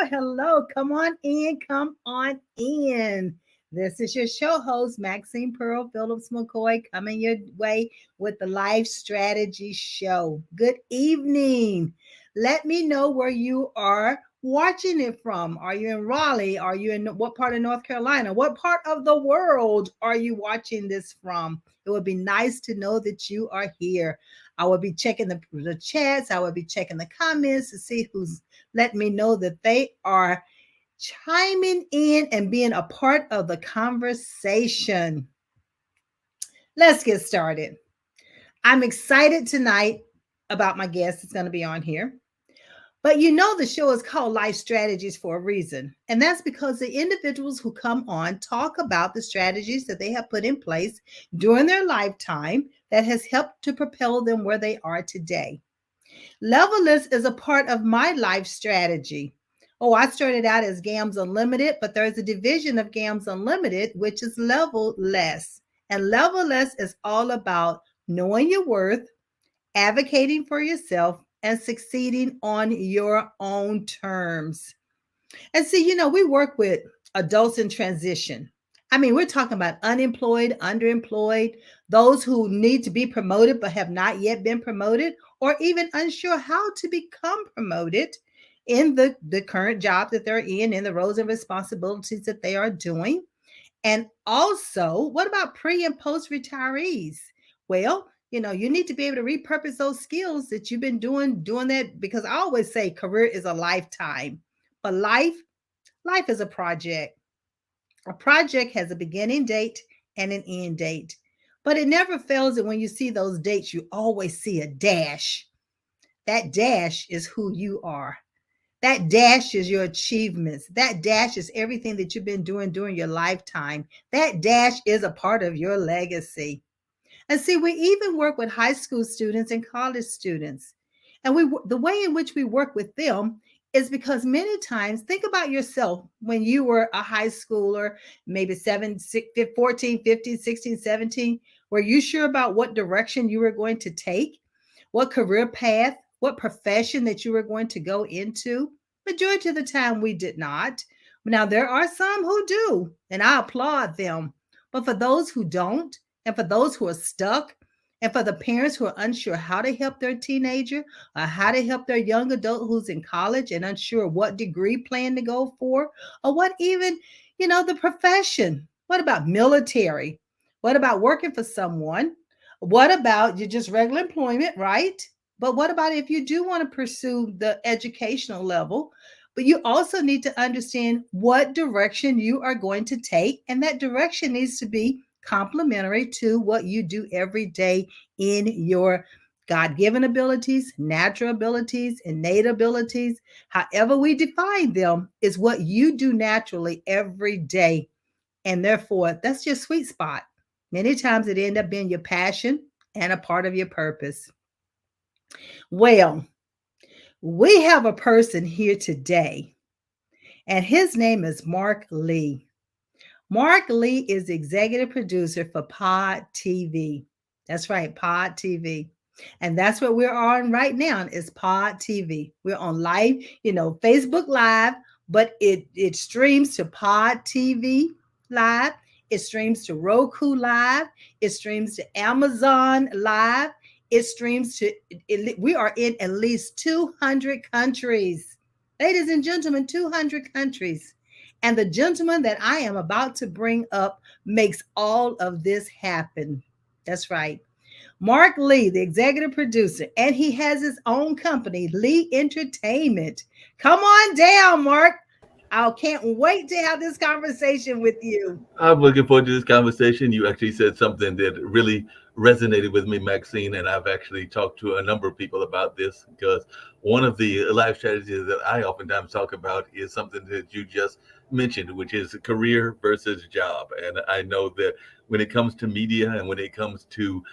hello. Come on in. Come on in. This is your show host, Maxine Phillips McKoy, coming your way with the Life Strategy Show. Good evening. Let me know where you are watching it from. Are you in Raleigh? Are you in what part of North Carolina? What part of the world are you watching this from? It would be nice to know that you are here. I will be checking the chats. I will be checking the comments to see who's let me know that they are chiming in and being a part of the conversation. Let's get started. I'm excited tonight about my guest that's going to be on here. But you know, the show is called Life Strategies for a reason. And that's because the individuals who come on talk about the strategies that they have put in place during their lifetime that has helped to propel them where they are today. Levelless is a part of my life strategy. Oh, I started out as GAMS Unlimited, but there's a division of GAMS Unlimited, which is level less. And level less is all about knowing your worth, advocating for yourself, and succeeding on your own terms. And see, we work with adults in transition. I mean, we're talking about unemployed, underemployed, those who need to be promoted but have not yet been promoted, or even unsure how to become promoted in the current job that they're in the roles and responsibilities that they are doing. And also, what about pre and post retirees? Well, you need to be able to repurpose those skills that you've been doing that, because I always say career is a lifetime, but life is a project. A project has a beginning date and an end date, but it never fails that when you see those dates, you always see a dash. That dash is who you are. That dash is your achievements. That dash is everything that you've been doing during your lifetime. That dash is a part of your legacy. And see, we even work with high school students and college students. And the way in which we work with them is because many times, think about yourself when you were a high schooler, maybe 14, 15, 16, 17. Were you sure about what direction you were going to take? What career path, what profession that you were going to go into? Majority of the time, we did not. Now, there are some who do, and I applaud them. But for those who don't, and for those who are stuck, and for the parents who are unsure how to help their teenager or how to help their young adult who's in college and unsure what degree plan to go for, or what even, the profession. What about military? What about working for someone? What about you just regular employment, right? But what about if you do want to pursue the educational level? But you also need to understand what direction you are going to take, and that direction needs to be complementary to what you do every day in your God given abilities, natural abilities, innate abilities. However, we define them is what you do naturally every day. And therefore, that's your sweet spot. Many times it ends up being your passion and a part of your purpose. Well, we have a person here today, and his name is Marc Lee. Marc Lee is the executive producer for Pod TV. That's right, Pod TV. And that's what we're on right now is Pod TV. We're on live, Facebook Live, but it streams to Pod TV Live. It streams to Roku Live. It streams to Amazon Live. It streams to, we are in at least 200 countries. Ladies and gentlemen, 200 countries. And the gentleman that I am about to bring up makes all of this happen. That's right. Marc Lee, the executive producer, and he has his own company, Lee Entertainment. Come on down, Marc. I can't wait to have this conversation with you. I'm looking forward to this conversation. You actually said something that really resonated with me, Maxine, and I've actually talked to a number of people about this because one of the life strategies that I oftentimes talk about is something that you just mentioned, which is career versus job. And I know that when it comes to media and when it comes to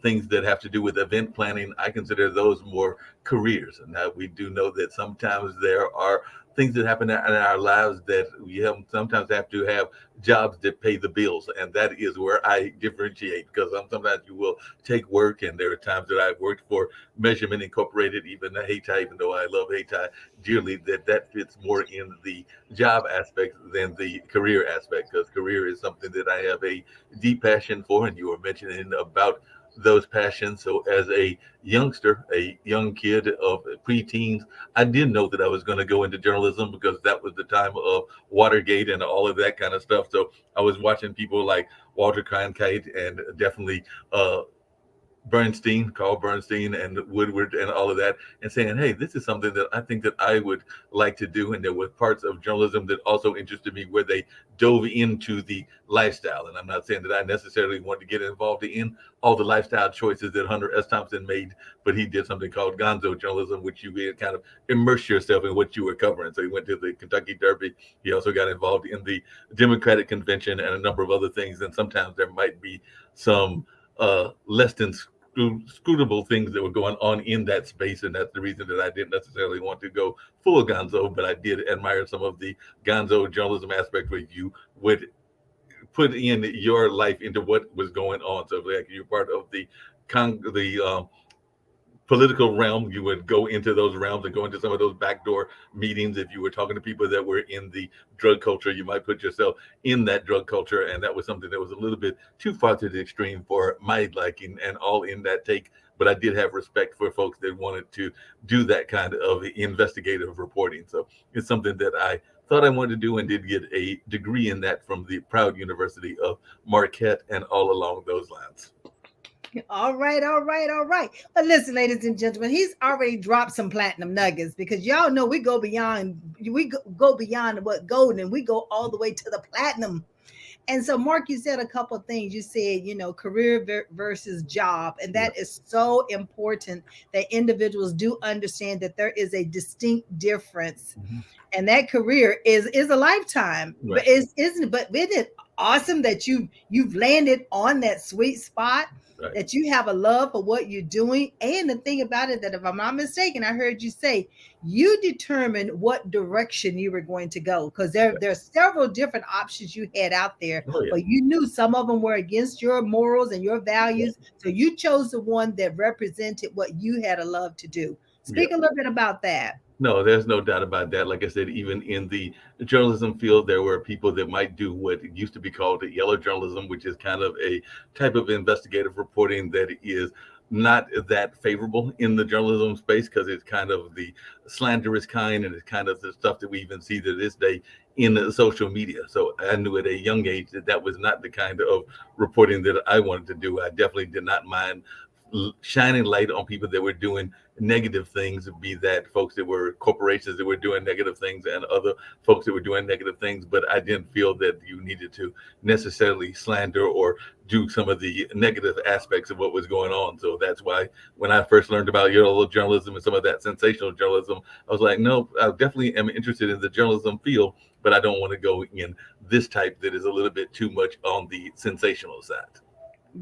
things that have to do with event planning, I consider those more careers. And we do know that sometimes there are things that happen in our lives that we sometimes have to have jobs that pay the bills, and that is where I differentiate, because sometimes you will take work, and there are times that I've worked for Measurement Incorporated, even the Hayti, even though I love Hayti dearly, that fits more in the job aspect than the career aspect, because career is something that I have a deep passion for, and you were mentioning about those passions. So as a youngster, a young kid of preteens, I didn't know that I was going to go into journalism, because that was the time of Watergate and all of that kind of stuff. So I was watching people like Walter Cronkite, and definitely uh, Bernstein, Carl Bernstein, and Woodward, and all of that, and saying, "Hey, this is something that I think that I would like to do." And there were parts of journalism that also interested me, where they dove into the lifestyle. And I'm not saying that I necessarily wanted to get involved in all the lifestyle choices that Hunter S. Thompson made, but he did something called Gonzo journalism, which you kind of immerse yourself in what you were covering. So he went to the Kentucky Derby. He also got involved in the Democratic Convention and a number of other things. And sometimes there might be some less than scrutable things that were going on in that space, and that's the reason that I didn't necessarily want to go full Gonzo, but I did admire some of the Gonzo journalism aspect, where you would put in your life into what was going on. So like you're part of the political realm, you would go into those realms and go into some of those backdoor meetings. If you were talking to people that were in the drug culture, you might put yourself in that drug culture. And that was something that was a little bit too far to the extreme for my liking, and all in that take. But I did have respect for folks that wanted to do that kind of investigative reporting. So it's something that I thought I wanted to do, and did get a degree in that from the proud University of Marquette, and all along those lines. All right, all right, all right. But listen, ladies and gentlemen, he's already dropped some platinum nuggets, because y'all know we go beyond, go beyond what gold, and we go all the way to the platinum. And so, Mark, you said a couple of things. You said, career versus job. And Yeah. that is so important, that individuals do understand that there is a distinct difference. Mhm. And that career is a lifetime. Right. But isn't it awesome that you've landed on that sweet spot, Right. that you have a love for what you're doing? And the thing about it, that if I'm not mistaken, I heard you say you determined what direction you were going to go, because there are several different options you had out there, Oh yeah. but you knew some of them were against your morals and your values. So you chose the one that represented what you had a love to do. Yeah. Speak a little bit about that. No, there's no doubt about that. Like I said, even in the journalism field, there were people that might do what used to be called the yellow journalism, which is kind of a type of investigative reporting that is not that favorable in the journalism space, because it's kind of the slanderous kind, and it's kind of the stuff that we even see to this day in the social media. So I knew at a young age that that was not the kind of reporting that I wanted to do. I definitely did not mind shining light on people that were doing negative things, be that folks that were corporations that were doing negative things, and other folks that were doing negative things. But I didn't feel that you needed to necessarily slander or do some of the negative aspects of what was going on. So that's why when I first learned about yellow journalism and some of that sensational journalism, I was like, no, I definitely am interested in the journalism field, but I don't want to go in this type that is a little bit too much on the sensational side.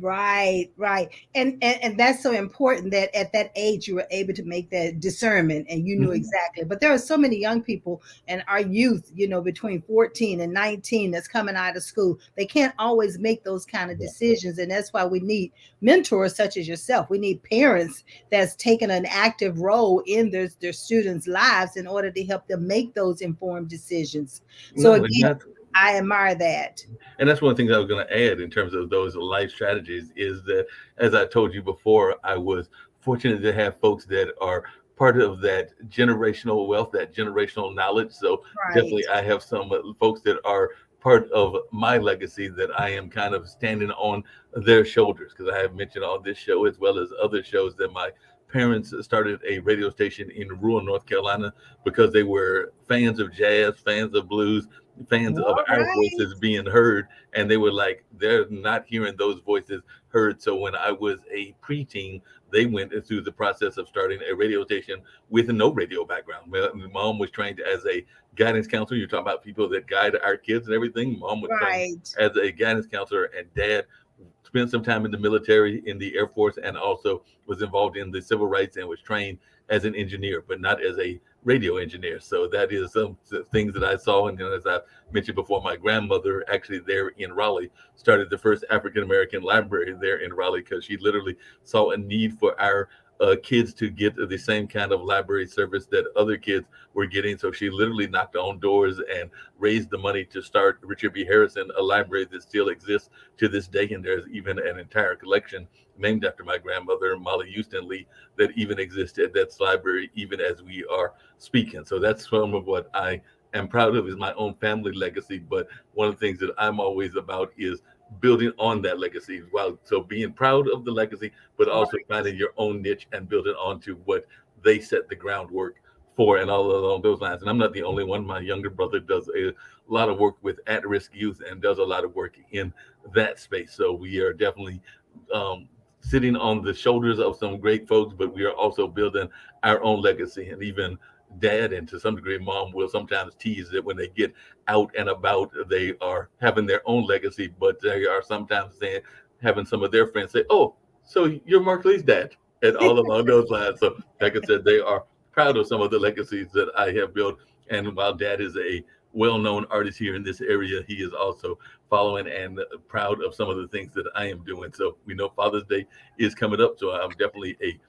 Right, right. And that's so important, that at that age you were able to make that discernment, and you knew Mhm. exactly. But there are so many young people and our youth, between 14 and 19, that's coming out of school. They can't always make those kind of Yeah. decisions. And that's why we need mentors such as yourself. We need parents that's taken an active role in their students' lives, in order to help them make those informed decisions. So No, and again, that's I admire that. one of the things I was going to add in terms of those life strategies is that, as I told you before, I was fortunate to have folks that are part of that generational wealth, that generational knowledge. So Right, definitely, I have some folks that are part of my legacy that I am kind of standing on their shoulders, because I have mentioned on this show, as well as other shows, that my parents started a radio station in rural North Carolina because they were fans of jazz, fans of blues, fans of all our right. voices being heard, and they were like, they're not hearing those voices heard. So when I was a preteen, they went through the process of starting a radio station with no radio background. My mom was trained as a guidance counselor. You're talking about people that guide our kids and everything. Mom was trained Right. as a guidance counselor, and dad spent some time in the military, in the Air Force, and also was involved in the civil rights and was trained as an engineer, but not as a radio engineer. So that is some things that I saw. And then, as I mentioned before, my grandmother actually there in Raleigh started the first African American library there in Raleigh because she literally saw a need for our kids to get the same kind of library service that other kids were getting. So she literally knocked on doors and raised the money to start Richard B. Harrison, a library that still exists to this day. And there's even an entire collection named after my grandmother, Molly Houston Lee, that even exists at that library, even as we are speaking. So that's some of what I am proud of, is my own family legacy. But one of the things that I'm always about is building on that legacy. Wow. So being proud of the legacy, but also finding your own niche and building onto what they set the groundwork for, and all along those lines. And I'm not the only one. My younger brother does a lot of work with at-risk youth and does a lot of work in that space. So we are definitely sitting on the shoulders of some great folks, but we are also building our own legacy. And even dad, and to some degree mom, will sometimes tease that when they get out and about, they are having their own legacy, but they are sometimes saying, having some of their friends say, "Oh, so you're Marc Lee's dad," and all along those lines. So like I said, they are proud of some of the legacies that I have built. And while dad is a well-known artist here in this area, he is also following and proud of some of the things that I am doing. So we know Father's Day is coming up, so I'm definitely a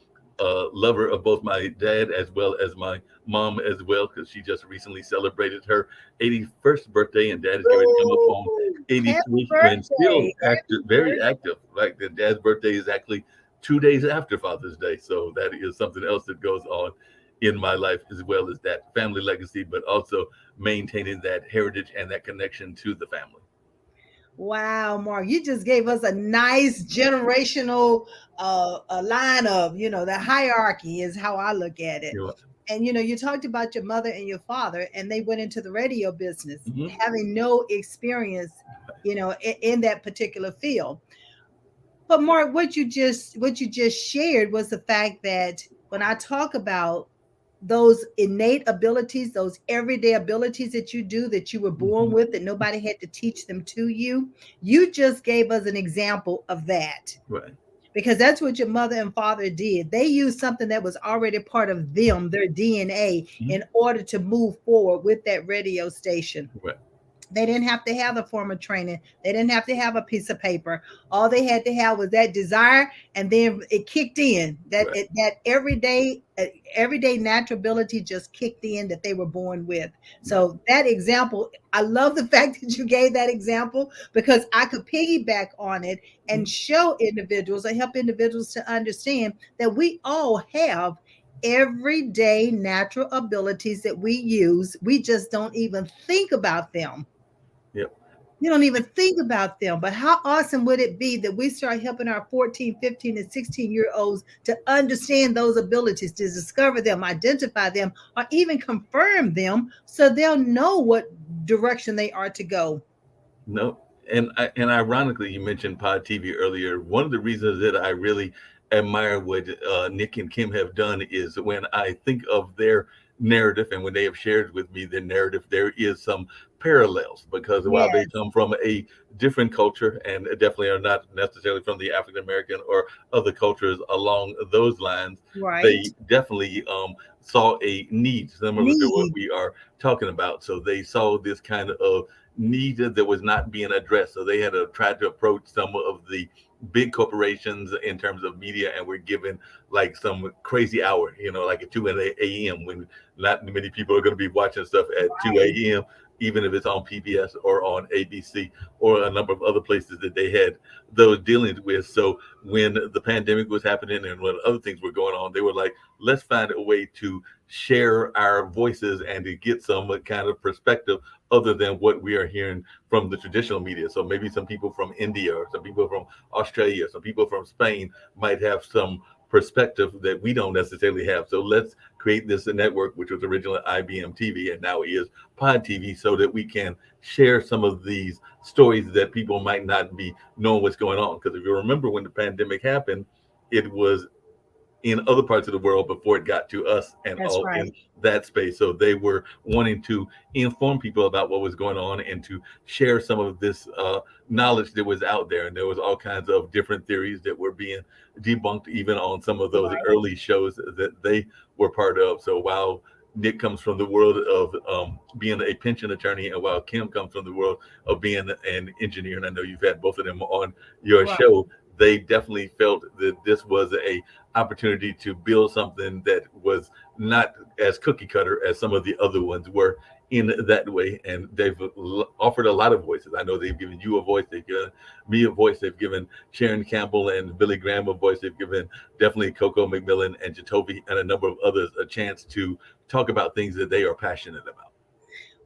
lover of both my dad as well as my mom as well, because she just recently celebrated her 81st birthday, and dad is going to come up on 83 and still active, very active. Like the dad's birthday is actually 2 days after Father's Day. So that is something else that goes on in my life, as well as that family legacy, but also maintaining that heritage and that connection to the family. Wow, Marc, you just gave us a nice generational a line of, the hierarchy is how I look at it. You know, And you talked about your mother and your father, and they went into the radio business, mhm. having no experience, in that particular field. But Marc, what you just shared was the fact that when I talk about those innate abilities, those everyday abilities that you do, that you were born Mhm. with, that nobody had to teach them to you, you just gave us an example of that. Right. Because that's what your mother and father did. They used something that was already part of them, their DNA, Mhm. in order to move forward with that radio station. Right. They didn't have to have the formal training. They didn't have to have a piece of paper. All they had to have was that desire, and then it kicked in. Right. That everyday natural ability just kicked in that they were born with. Right. So that example, I love the fact that you gave that example, because I could piggyback on it and Mhm. show individuals and help individuals to understand that we all have everyday natural abilities that we use. We just don't even think about them. Yep. You don't even think about them. But how awesome would it be that we start helping our 14, 15, and 16-year-olds to understand those abilities, to discover them, identify them, or even confirm them, so they'll know what direction they are to go? No, and ironically, you mentioned Pod TV earlier. One of the reasons that I really admire what Nick and Kim have done is when I think of their narrative and when they have shared with me their narrative, there is some parallels, because while they Yes, come from a different culture and definitely are not necessarily from the African American or other cultures along those lines, right. they definitely saw a need similar to what Need. we are talking about. So they saw this kind of needed that was not being addressed. So they had to try to approach some of the big corporations in terms of media, and we're given like some crazy hour, like at 2 a.m. when not many people are going to be watching stuff at 2 a.m., even if it's on PBS or on ABC or a number of other places that they had those dealings with. So when the pandemic was happening and when other things were going on, they were like, let's find a way to share our voices and to get some kind of perspective other than what we are hearing from the traditional media. So maybe some people from India or some people from Australia, some people from Spain might have some perspective that we don't necessarily have. So let's create this network, which was originally IBM TV and now is Pod TV, so that we can share some of these stories that people might not be knowing what's going on. Because if you remember when the pandemic happened, it was in other parts of the world before it got to us and That's all in right. that space. So they were wanting to inform people about what was going on and to share some of this knowledge that was out there. And there was all kinds of different theories that were being debunked even on some of those Right. early shows that they were part of. So while Nick comes from the world of being a pension attorney, and while Kim comes from the world of being an engineer, and I know you've had both of them on your Right. show, they definitely felt that this was a opportunity to build something that was not as cookie cutter as some of the other ones were in that way. And they've offered a lot of voices. I know they've given you a voice, they've given me a voice, they've given Sharon Campbell and Billy Graham a voice, they've given definitely Coco McMillan and Jacoby and a number of others a chance to talk about things that they are passionate about.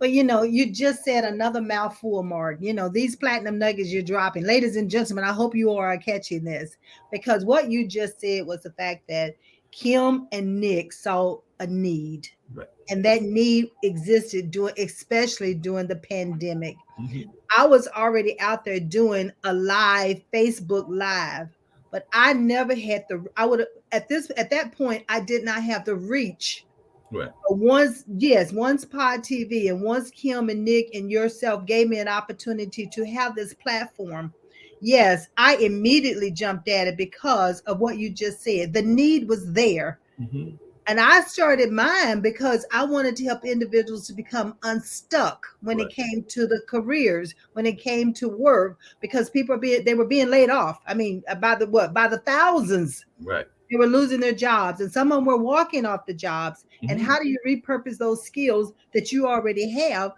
Well, you just said another mouthful, Mark. These platinum nuggets you're dropping. Ladies and gentlemen, I hope you all are catching this, because what you just said was the fact that Kim and Nick saw a need, Right. and that need existed especially during the pandemic. Mhm. I was already out there doing a live Facebook live, but I never had I would at that point I did not have the reach. Right. Once Pod TV and once Kim and Nick and yourself gave me an opportunity to have this platform, yes, I immediately jumped at it because of what you just said. The need was there. Mhm. And I started mine because I wanted to help individuals to become unstuck when it Right. came to the careers, when it came to work, because they were being laid off. I mean, by the thousands. Right. They were losing their jobs, and some of them were walking off the jobs. And Mhm. how do you repurpose those skills that you already have?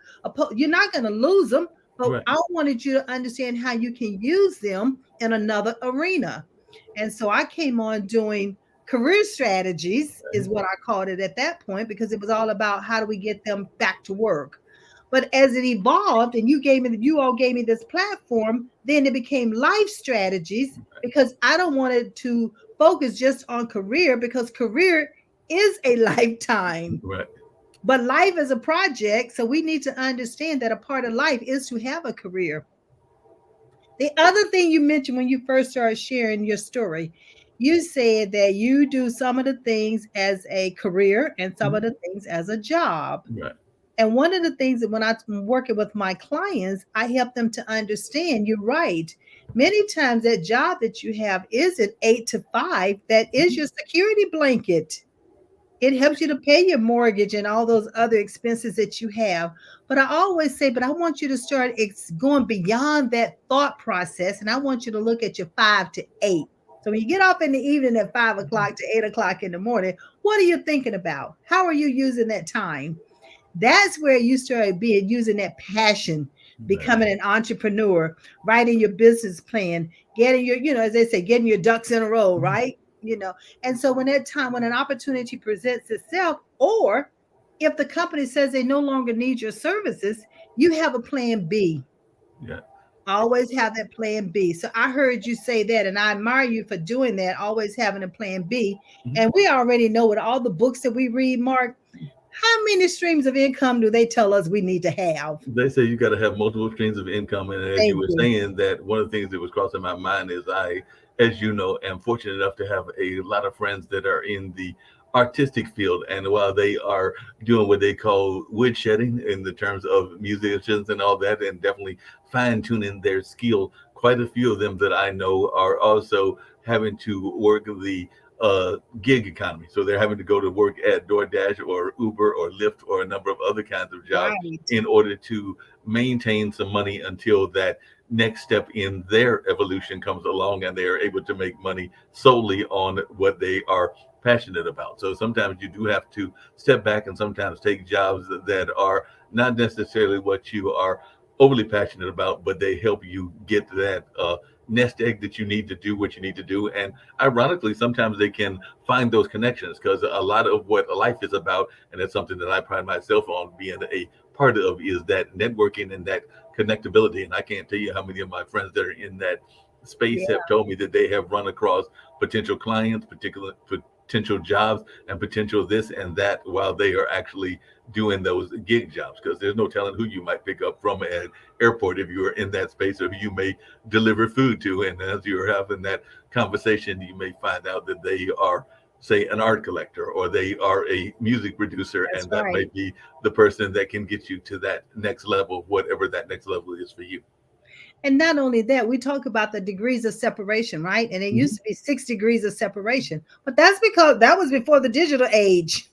You're not going to lose them, but Right. I wanted you to understand how you can use them in another arena. And so I came on doing career strategies, is what I called it at that point, because it was all about how do we get them back to work. But as it evolved, and you all gave me this platform, then it became life strategies, because I don't want it to focus just on career, because career is a lifetime, Right. but life is a project. So we need to understand that a part of life is to have a career. The other thing you mentioned when you first started sharing your story, you said that you do some of the things as a career and some of Mhm. the things as a job. Right. And one of the things that when I'm working with my clients, I help them to understand, you're right. Many times that job that you have is an 8 to 5, that is Mhm. your security blanket. It helps you to pay your mortgage and all those other expenses that you have. But I always say, but I want you to start going beyond that thought process. And I want you to look at your 5 to 8. So when you get off in the evening at 5 o'clock to 8 o'clock in the morning, what are you thinking about? How are you using that time? That's where you started using that passion, Right. becoming an entrepreneur, writing your business plan, getting as they say, getting your ducks in a row, Mhm. right? And so when an opportunity presents itself, or if the company says they no longer need your services, you have a plan B. Yeah. Always have that plan B. So I heard you say that, and I admire you for doing that, always having a plan B. Mhm. And we already know, with all the books that we read, Mark, how many streams of income do they tell us we need to have? They say you got to have multiple streams of income, and as you Thank were you. saying, that one of the things that was crossing my mind is as you know, am fortunate enough to have a lot of friends that are in the artistic field, and while they are doing what they call woodshedding in the terms of musicians and all that, and definitely fine tuning their skill, quite a few of them that I know are also having to work the gig economy. So they're having to go to work at DoorDash or Uber or Lyft or a number of other kinds of jobs Right. in order to maintain some money until that next step in their evolution comes along and they are able to make money solely on what they are passionate about. So sometimes you do have to step back and sometimes take jobs that are not necessarily what you are overly passionate about, but they help you get that nest egg that you need to do what you need to do. And ironically, sometimes they can find those connections, because a lot of what life is about, and it's something that I pride myself on being a part of, is that networking and that connectability. And I can't tell you how many of my friends that are in that space Yeah. have told me that they have run across potential clients, particular potential jobs, and potential this and that while they are actually doing those gig jobs, because there's no telling who you might pick up from an airport if you are in that space, or who you may deliver food to. And as you're having that conversation, you may find out that they are say an art collector, or they are a music producer, That's and that may right. be the person that can get you to that next level, whatever that next level is for you. And not only that, we talk about the degrees of separation, right? And it used Mhm. to be 6 degrees of separation, but that's because that was before the digital age.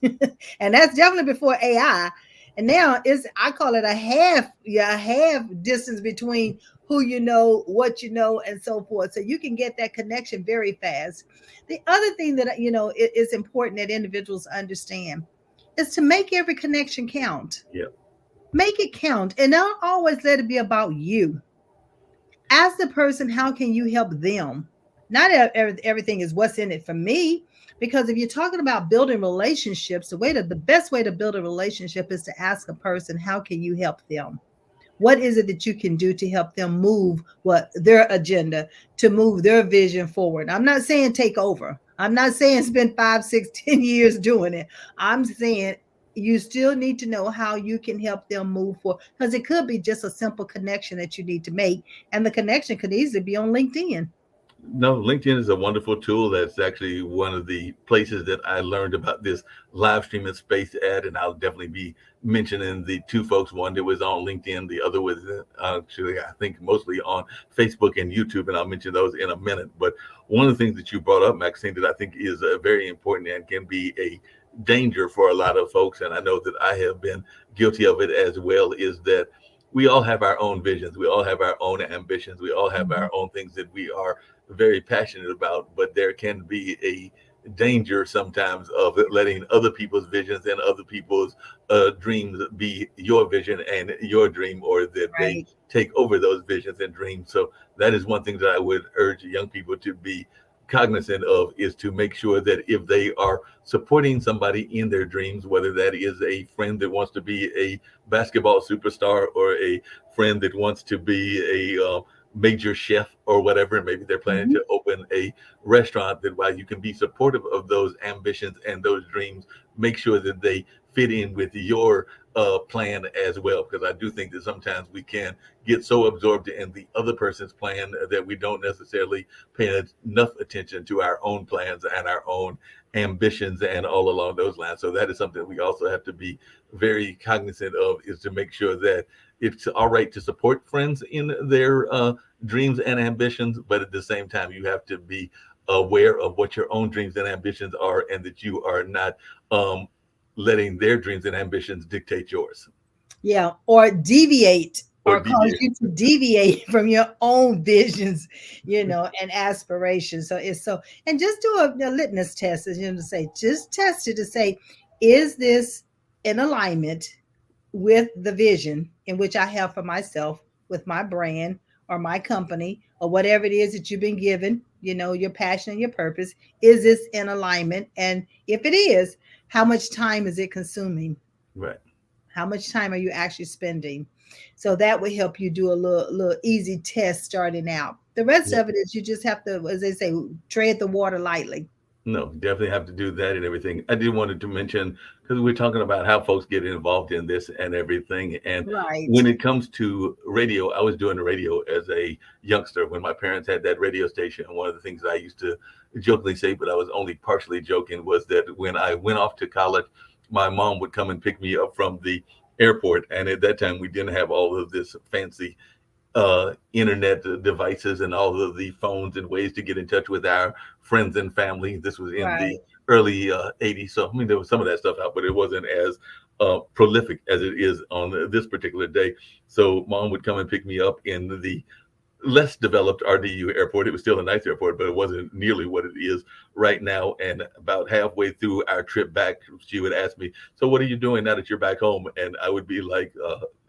And that's definitely before AI. And now it's, I call it a half, yeah, a half distance between who you know, what you know, and so forth. So you can get that connection very fast. The other thing that, is important that individuals understand is to make every connection count. Yeah. Make it count, and don't always let it be about you. Ask the person, how can you help them? Not everything is what's in it for me, because if you're talking about building relationships, the best way to build a relationship is to ask a person, how can you help them? What is it that you can do to help them move what their agenda, to move their vision forward? I'm not saying take over. I'm not saying spend 5, 6, 10 years doing it. I'm saying you still need to know how you can help them move forward, because it could be just a simple connection that you need to make, and the connection could easily be on LinkedIn. No, LinkedIn is a wonderful tool. That's actually one of the places that I learned about this live streaming space at, and I'll definitely be mentioning the two folks. One that was on LinkedIn, the other was actually, I think, mostly on Facebook and YouTube, and I'll mention those in a minute. But one of the things that you brought up, Maxine, that I think is very important and can be a danger for a lot of folks, and I know that I have been guilty of it as well, is that we all have our own visions. We all have our own ambitions. We all have Mhm. our own things that we are very passionate about, but there can be a danger sometimes of letting other people's visions and other people's dreams be your vision and your dream, or that they Right. take over those visions and dreams. So that is one thing that I would urge young people to be cognizant of, is to make sure that if they are supporting somebody in their dreams, whether that is a friend that wants to be a basketball superstar, or a friend that wants to be a major chef or whatever, and maybe they're planning Mhm. to open a restaurant, that while you can be supportive of those ambitions and those dreams, make sure that they fit in with your plan as well. Because I do think that sometimes we can get so absorbed in the other person's plan that we don't necessarily pay enough attention to our own plans and our own ambitions and all along those lines. So that is something we also have to be very cognizant of, is to make sure that it's all right to support friends in their dreams and ambitions, but at the same time, you have to be aware of what your own dreams and ambitions are, and that you are not um, letting their dreams and ambitions dictate yours Yeah, or deviate, or or cause deviate. you to deviate from your own visions, and aspirations. So it's so, and just do a litmus test, as to say, just test it to say, is this in alignment with the vision in which I have for myself, with my brand or my company or whatever it is that you've been given, your passion and your purpose. Is this in alignment? And if it is, how much time is it consuming? Right. How much time are you actually spending? So that will help you do a little easy test starting out. The rest Yeah. of it is, you just have to, as they say, tread the water lightly. No, definitely have to do that and everything. I did wanted to mention, because we're talking about how folks get involved in this and everything. And Right. when it comes to radio, I was doing the radio as a youngster when my parents had that radio station. And one of the things I used to jokingly say, but I was only partially joking, was that when I went off to college, my mom would come and pick me up from the airport. And at that time, we didn't have all of this fancy internet devices and all of the phones and ways to get in touch with our friends and family. This was in the Right. early 80s. So, I mean, there was some of that stuff out, but it wasn't as prolific as it is on this particular day. So, mom would come and pick me up in the less developed RDU airport. It was still a nice airport, but it wasn't nearly what it is right now. And about halfway through our trip back, she would ask me, "So what are you doing now that you're back home?" And I would be like,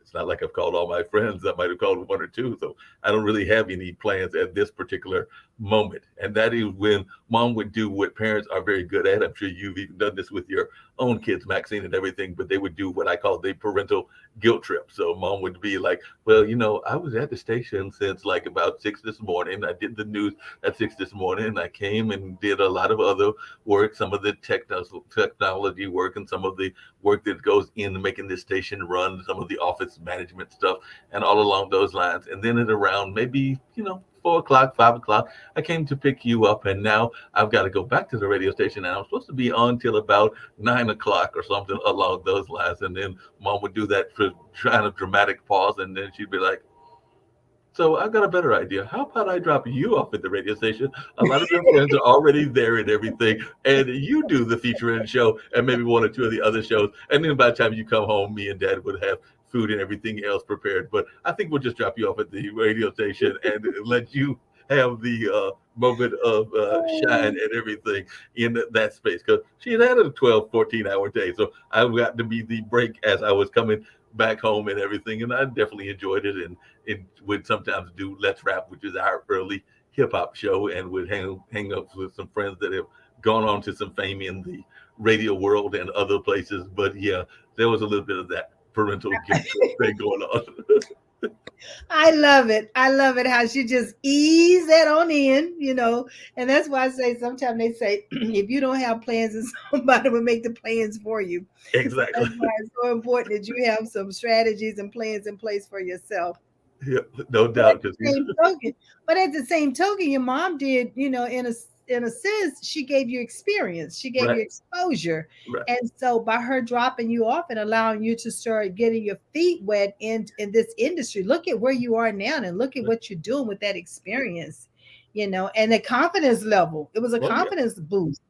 it's not like I've called all my friends. I might have called one or two. So I don't really have any plans at this particular moment. And that is when mom would do what parents are very good at. I'm sure you've even done this with your own kids, Maxine, and everything, but they would do what I call the parental guilt trip. So mom would be like, "Well, I was at the station since like about 6 this morning. I did the news at 6 this morning. I came and did a lot of other work, some of the technology work, and some of the work that goes into making this station run, some of the office management stuff, and all along those lines. And then at around maybe, 4 o'clock, 5 o'clock, I came to pick you up, and now I've got to go back to the radio station, and I'm supposed to be on till about 9 o'clock or something along those lines. And then mom would do that for trying a dramatic pause, and then she'd be like, so I've got a better idea. How about I drop you off at the radio station? A lot of your friends are already there and everything, and you do the feature and show and maybe one or two of the other shows. And then by the time you come home, me and dad would have food and everything else prepared. But I think we'll just drop you off at the radio station and let you have the moment of shine and everything in that space. Because she had a 12, 14-hour day. So I got to be the break as I was coming back home and everything, and I definitely enjoyed it. And it would sometimes do Let's Rap, which is our early hip hop show, and would hang up with some friends that have gone on to some fame in the radio world and other places. But yeah, there was a little bit of that parental guilt thing going on. I love it. I love it how she just ease that on in, and that's why I say sometimes they say if you don't have plans, and somebody will make the plans for you. Exactly. That's why it's so important that you have some strategies and plans in place for yourself. Yeah, no doubt. But at the same token, your mom did, in a sense, she gave you experience, she gave you Right, exposure. right. And so by her dropping you off and allowing you to start getting your feet wet in this industry, look at where you are now and look at what you're doing with that experience, and the confidence level. It was a Oh yeah. confidence boost.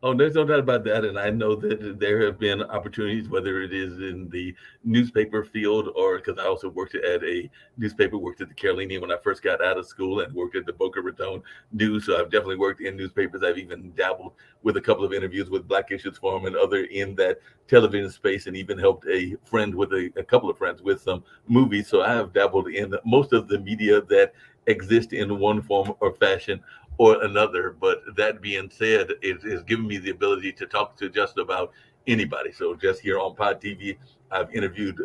Oh, there's no doubt about that. And I know that there have been opportunities, whether it is in the newspaper field or because I also worked at a newspaper, worked at the Carolinian when I first got out of school and worked at the Boca Raton News. So I've definitely worked in newspapers. I've even dabbled with a couple of interviews with Black Issues Forum and other in that television space, and even helped a friend with a couple of friends with some movies. So I have dabbled in most of the media that exist in one form or fashion or another. But that being said, it has given me the ability to talk to just about anybody. So just here on Pod TV, I've interviewed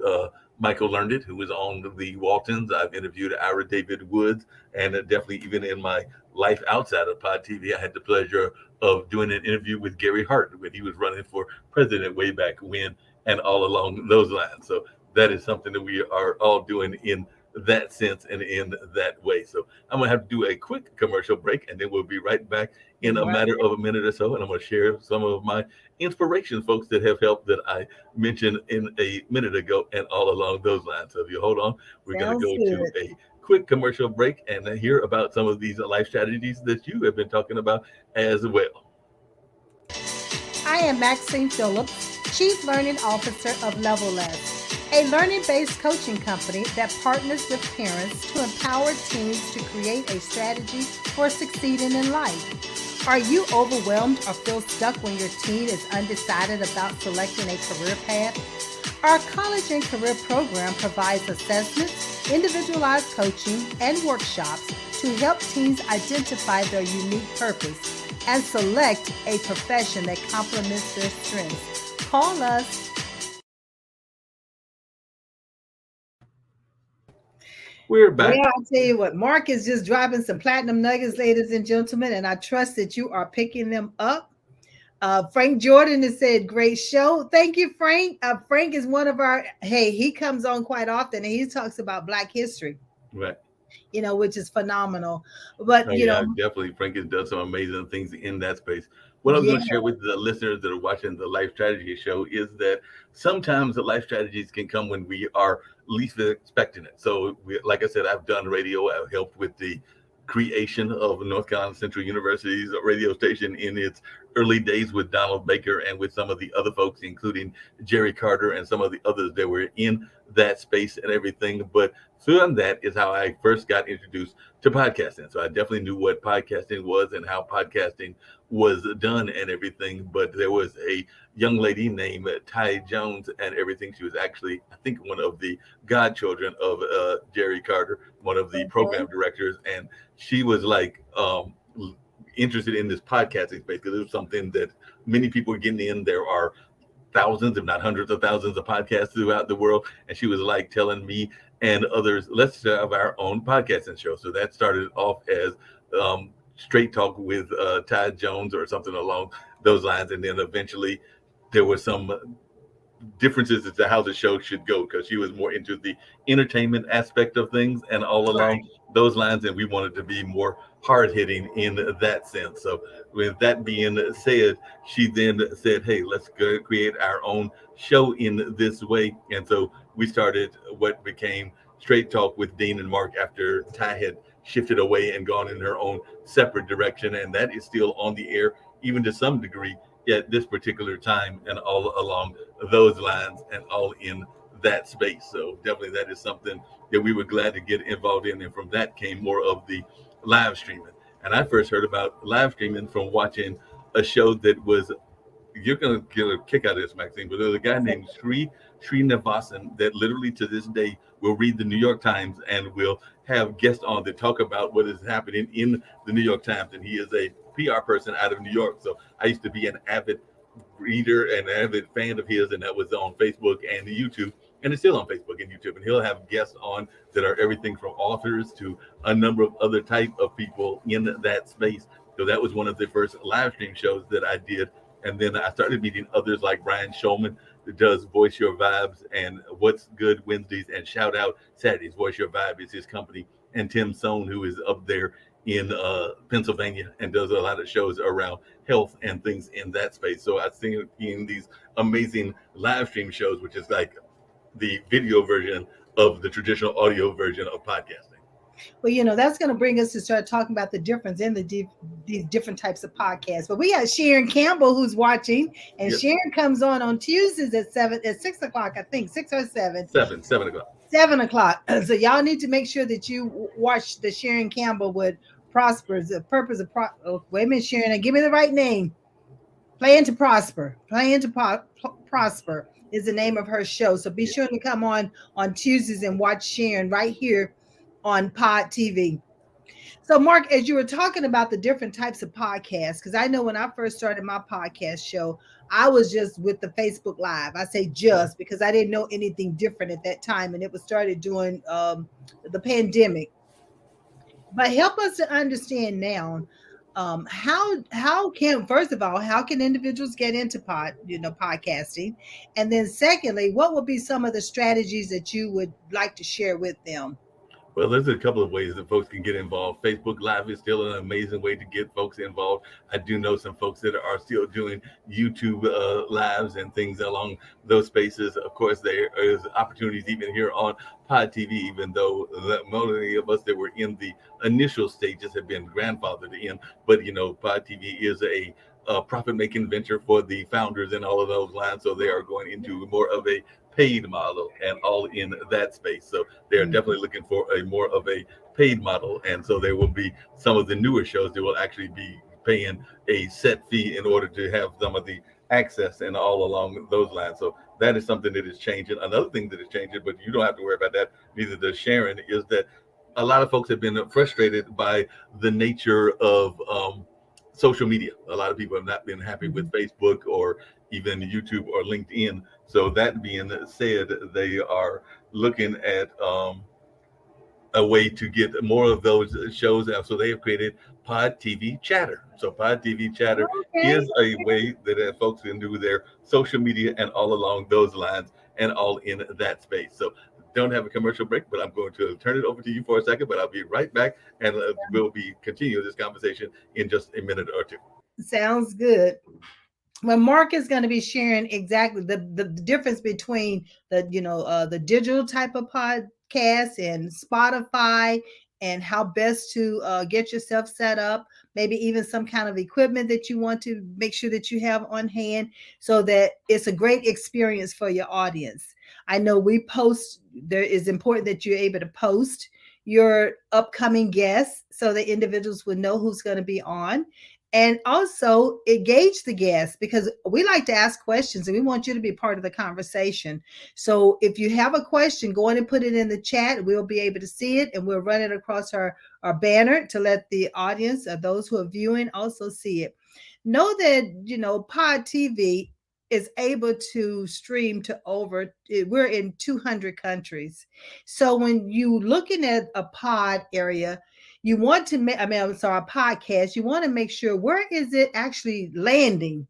Michael Learned, who was on the Waltons. I've interviewed Ira David Woods, and definitely even in my life outside of Pod TV, I had the pleasure of doing an interview with Gary Hart when he was running for president way back when, and all along those lines. So that is something that we are all doing in that sense and in that way. So I'm gonna have to do a quick commercial break, and then we'll be right back in a Right. matter of a minute or so. And I'm gonna share some of my inspiration, folks, that have helped that I mentioned in a minute ago and all along those lines. So if you hold on, we're gonna Sounds go good. to a quick commercial break and hear about some of these life strategies that you have been talking about as well. I am Maxine Phillips, Chief Learning Officer of Level Less, a learning-based coaching company that partners with parents to empower teens to create a strategy for succeeding in life. Are you overwhelmed or feel stuck when your teen is undecided about selecting a career path? Our college and career program provides assessments, individualized coaching, and workshops to help teens identify their unique purpose and select a profession that complements their strengths. Call us. We're Well, back. I'll tell you what, Mark is just dropping some platinum nuggets, ladies and gentlemen, and I trust that you are picking them up. Frank Jordan has said, great show. Thank you, Frank. Frank is one of our, hey, he comes on quite often and he talks about Black history, Right. which is phenomenal. But, Oh yeah, definitely. Frank has done some amazing things in that space. What I was yeah, going to share with the listeners that are watching the Life Strategy Show is that sometimes the life strategies can come when we are least expecting it. So, like I said, I've done radio. I've helped with the creation of North Carolina Central University's radio station in its early days with Donald Baker and with some of the other folks, including Jerry Carter and some of the others that were in that space and everything. But through that is how I first got introduced to podcasting. So I definitely knew what podcasting was and how podcasting was done and everything. But there was a young lady named Ty Jones and everything. She was actually, I think, one of the godchildren of Jerry Carter, one of the program directors. And she was like interested in this podcasting space because it was something that many people were getting in. There are thousands, if not hundreds of thousands of podcasts throughout the world. And she was like telling me and others, let's have our own podcasting show. So that started off as Straight Talk with Ty Jones or something along those lines. And then eventually there was some differences as to how the show should go, because she was more into the entertainment aspect of things and all Right. along those lines, and we wanted to be more hard hitting in that sense. So, with that being said, she then said, "Hey, let's go create our own show in this way," and so we started what became Straight Talk with Dean and Mark after Ty had shifted away and gone in her own separate direction, and that is still on the air, even to some degree at this particular time, and all along those lines and all in that space. So definitely that is something that we were glad to get involved in. And from that came more of the live streaming. And I first heard about live streaming from watching a show that was, you're gonna get a kick out of this, Maxine, but there's a guy named Srinivasan that literally to this day will read the New York Times and will have guests on that talk about what is happening in the New York Times. And he is a PR person out of New York. So I used to be an avid reader and avid fan of his, and that was on Facebook and YouTube, and it's still on Facebook and YouTube. And he'll have guests on that are everything from authors to a number of other type of people in that space. So that was one of the first live stream shows that I did. And then I started meeting others like Brian Shulman, that does Voice Your Vibes and What's Good Wednesdays and Shout Out Saturdays. Voice Your Vibe is his company. And Tim Sohn, who is up there in Pennsylvania and does a lot of shows around health and things in that space. So I've seen in these amazing live stream shows, which is like the video version of the traditional audio version of podcasting. Well, that's going to bring us to start talking about the difference in these different types of podcasts. But we got Sharon Campbell who's watching, and Yep. Sharon comes on Tuesdays at 6 o'clock, I think, 6 or 7. 7 o'clock. 7 o'clock. So y'all need to make sure that you watch the Sharon Campbell with Prosper's the purpose of wait a minute, Sharon, give me the right name. Plan to Prosper. Prosper is the name of her show. So be sure to come on Tuesdays and watch Sharon right here on Pod TV. So, Mark, as you were talking about the different types of podcasts, because I know when I first started my podcast show, I was just with the Facebook Live. I say just because I didn't know anything different at that time, and it was started during the pandemic. But help us to understand now, how can, first of all, how can individuals get into podcasting, and then secondly, what would be some of the strategies that you would like to share with them? Well, there's a couple of ways that folks can get involved. Facebook Live is still an amazing way to get folks involved. I do know some folks that are still doing YouTube lives and things along those spaces. Of course, there is opportunities even here on Pod TV, even though many of us that were in the initial stages have been grandfathered in. But, Pod TV is a profit-making venture for the founders and all of those lines. So they are going into more of a paid model and all in that space. So they're definitely looking for a more of a paid model. And so there will be some of the newer shows that will actually be paying a set fee in order to have some of the access and all along those lines. So that is something that is changing. Another thing that is changing, but you don't have to worry about that, neither does Sharon, is that a lot of folks have been frustrated by the nature of social media. A lot of people have not been happy with Facebook or even YouTube or LinkedIn. So that being said, they are looking at a way to get more of those shows out. So they have created Pod TV Chatter. So Pod TV Chatter is a way that folks can do their social media and all along those lines and all in that space. So don't have a commercial break, but I'm going to turn it over to you for a second, but I'll be right back, and we'll be continuing this conversation in just a minute or two. Sounds good. Well, Mark is going to be sharing exactly the difference between the digital type of podcast and Spotify, and how best to get yourself set up, maybe even some kind of equipment that you want to make sure that you have on hand so that it's a great experience for your audience. I know there is important that you're able to post your upcoming guests so that individuals will know who's going to be on, and also engage the guests, because we like to ask questions and we want you to be part of the conversation. So if you have a question, go on and put it in the chat. We'll be able to see it, and we'll run it across our banner to let the audience, or those who are viewing, also see it. Know that, Pod TV is able to stream to we're in 200 countries. So when you looking at a pod area, you want to make, a podcast, you want to make sure, where is it actually landing?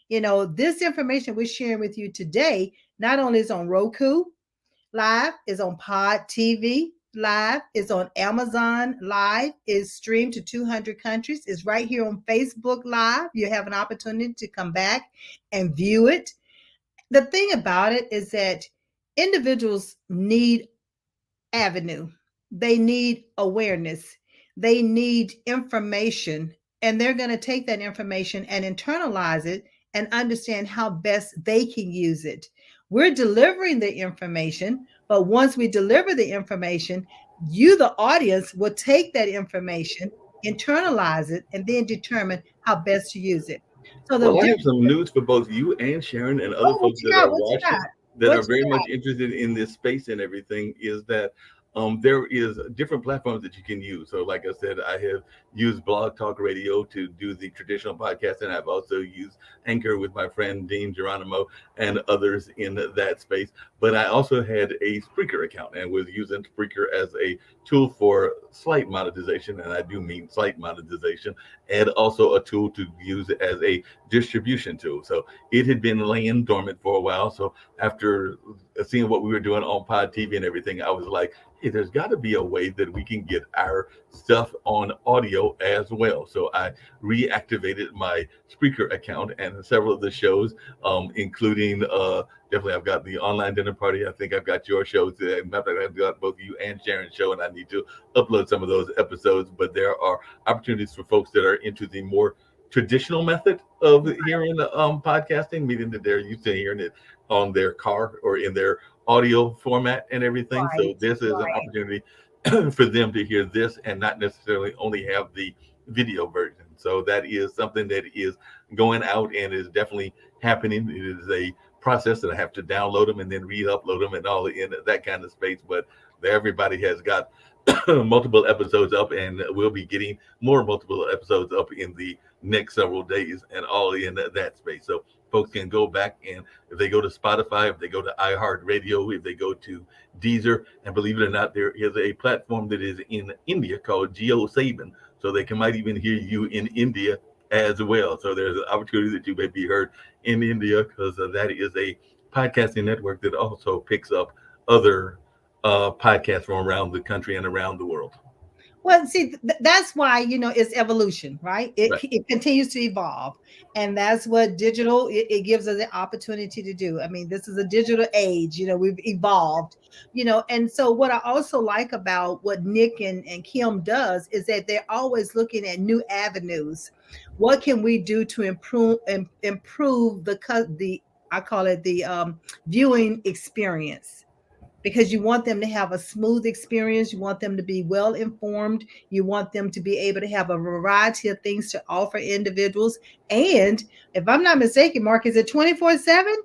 This information we're sharing with you today Not only is on Roku Live, is on Pod TV Live, is on Amazon Live, is streamed to 200 countries, is right here on Facebook Live. You have an opportunity to come back and view it. The thing about it is that individuals need avenue. They need awareness. They need information. And they're going to take that information and internalize it and understand how best they can use it. We're delivering the information, but once we deliver the information, you, the audience, will take that information, internalize it, and then determine how best to use it. So the Well, I have difference. some news for both you and Sharon and other Oh, what folks you that got? are What you got? watching that What are very you much interested in this space and everything is that there is different platforms that you can use. So, like I said, I have used Blog Talk Radio to do the traditional podcast, and I've also used Anchor with my friend Dean Geronimo and others in that space. But I also had a Spreaker account and was using Spreaker as a tool for slight monetization, and I do mean slight monetization, and also a tool to use as a distribution tool. So it had been laying dormant for a while. So after seeing what we were doing on Pod TV and everything, I was like, hey, there's got to be a way that we can get our stuff on audio as well. So I reactivated my Spreaker account and several of the shows, including definitely I've got the online dinner party. I think I've got your shows. Matter of fact, I've got both you and Sharon's show, and I need to upload some of those episodes. But there are opportunities for folks that are into the more traditional method of hearing podcasting, meaning that they're used to hearing it on their car or in their audio format and everything. So right, this is an right. opportunity for them to hear this and not necessarily only have the video version. So that is something that is going out and is definitely happening. It is a process that I have to download them and then re-upload them and all in that kind of space. But everybody has got multiple episodes up, and we'll be getting more multiple episodes up in the next several days and all in that space. So folks can go back, and if they go to Spotify, if they go to iHeartRadio, if they go to Deezer, and believe it or not, there is a platform that is in India called GeoSaban, so they might even hear you in India as well. So there's an opportunity that you may be heard in India, because that is a podcasting network that also picks up other podcasts from around the country and around the world. Well, see, that's why, it's evolution, right? It, Right. it continues to evolve. And that's what digital, it gives us the opportunity to do. I mean, this is a digital age, we've evolved, and so what I also like about what Nick and Kim does is that they're always looking at new avenues. What can we do to improve the I call it the viewing experience, because you want them to have a smooth experience. You want them to be well informed. You want them to be able to have a variety of things to offer individuals. And if I'm not mistaken, Mark, is it 24/7?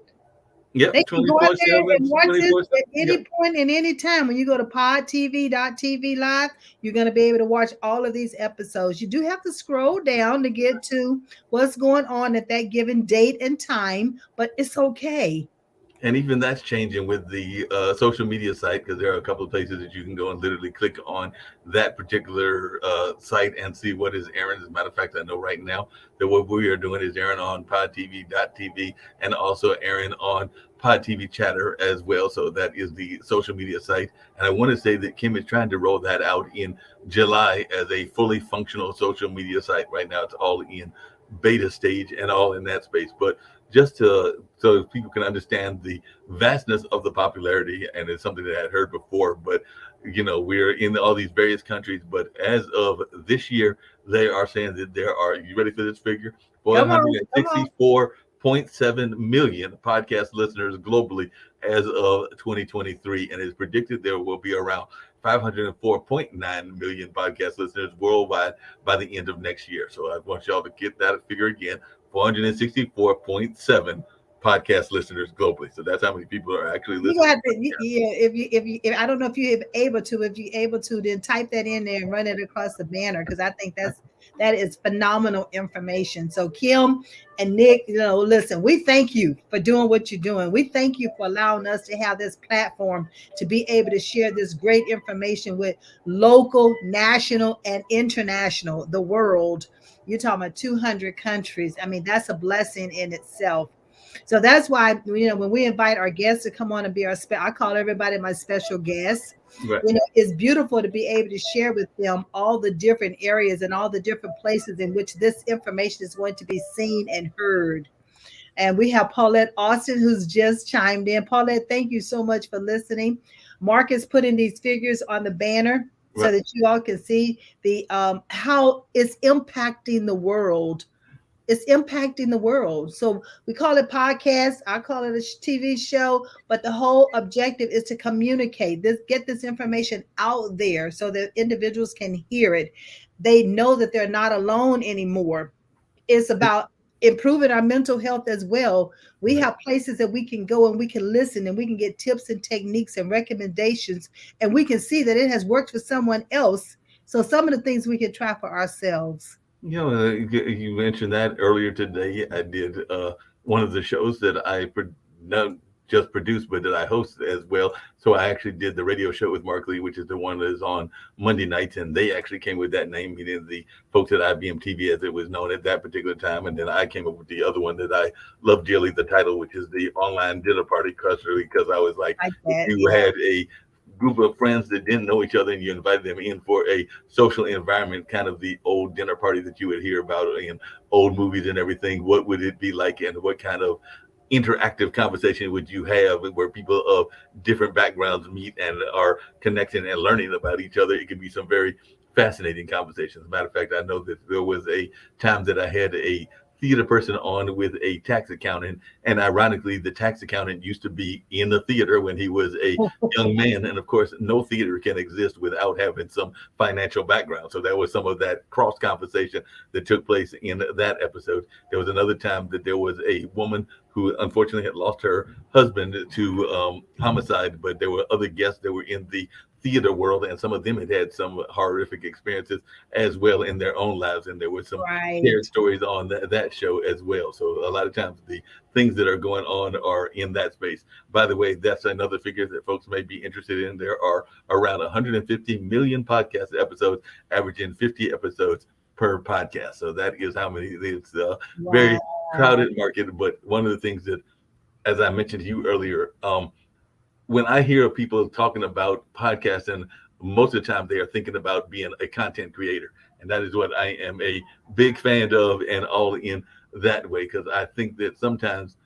They Yep, can go out there 24/7, and watch this 24/7. at any Yep. point and any time. When you go to podtv.tv live, you're going to be able to watch all of these episodes. You do have to scroll down to get to what's going on at that given date and time, but it's okay. And even that's changing with the social media site, because there are a couple of places that you can go and literally click on that particular site and see what is airing. As a matter of fact, I know right now that what we are doing is airing on podtv.tv and also airing on Pod TV Chatter as well. So that is the social media site. And I want to say that Kim is trying to roll that out in July as a fully functional social media site. Right now, it's all in beta stage and all in that space. But just so people can understand the vastness of the popularity, and it's something that I had heard before, but we're in all these various countries, but as of this year, they are saying that there are, you ready for this figure? Come on, come on. 464.7 million podcast listeners globally as of 2023, and it's predicted there will be around 504.9 million podcast listeners worldwide by the end of next year. So I want y'all to get that figure again, 464.7 podcast listeners globally. So that's how many people are actually You listening. have to, yeah. If I don't know if you're able to, then type that in there and run it across the banner, because I think that is phenomenal information. So Kim and Nick, listen, we thank you for doing what you're doing. We thank you for allowing us to have this platform to be able to share this great information with local, national, and international, the world. You're talking about 200 countries. I mean, that's a blessing in itself. So that's why, when we invite our guests to come on and be I call everybody my special guests. Right. It's beautiful to be able to share with them all the different areas and all the different places in which this information is going to be seen and heard. And we have Paulette Austin, who's just chimed in. Paulette, thank you so much for listening. Mark is putting these figures on the banner so Right. that you all can see the how it's impacting the world. It's impacting the world. So we call it podcast. I call it a TV show, but the whole objective is to communicate this, get this information out there so that individuals can hear it. They know that they're not alone anymore. It's about improving our mental health as well. We Right. have places that we can go and we can listen and we can get tips and techniques and recommendations, and we can see that it has worked for someone else. So some of the things we can try for ourselves. You mentioned that earlier today. I did one of the shows that not just produced, but that I host as well. So I actually did the radio show with Marc Lee, which is the one that is on Monday nights, and they actually came with that name, meaning the folks at IBM TV, as it was known at that particular time. And then I came up with the other one that I love dearly, the title, which is the Online Dinner Party Crusher, because I was like, Like if that. you had a group of friends that didn't know each other and you invited them in for a social environment, kind of the old dinner party that you would hear about in old movies and everything, what would it be like, and what kind of interactive conversation would you have where people of different backgrounds meet and are connecting and learning about each other? It can be some very fascinating conversations. As a matter of fact, I know that there was a time that I had a theater person on with a tax accountant, and ironically the tax accountant used to be in the theater when he was a young man, and of course no theater can exist without having some financial background. So that was some of that cross conversation that took place in that episode. There was another time that there was a woman who unfortunately had lost her husband to homicide, but there were other guests that were in the theater world, and some of them had had some horrific experiences as well in their own lives, and there were some Right. shared stories on that show as well. So a lot of times the things that are going on are in that space. By the way, that's another figure that folks may be interested in. There are around 150 million podcast episodes, averaging 50 episodes per podcast. So that is how many. It's a very Wow. crowded market. But one of the things that, as I mentioned to you earlier, when I hear people talking about podcasts, and most of the time they are thinking about being a content creator. And that is what I am a big fan of, and all in that way, because I think that sometimes,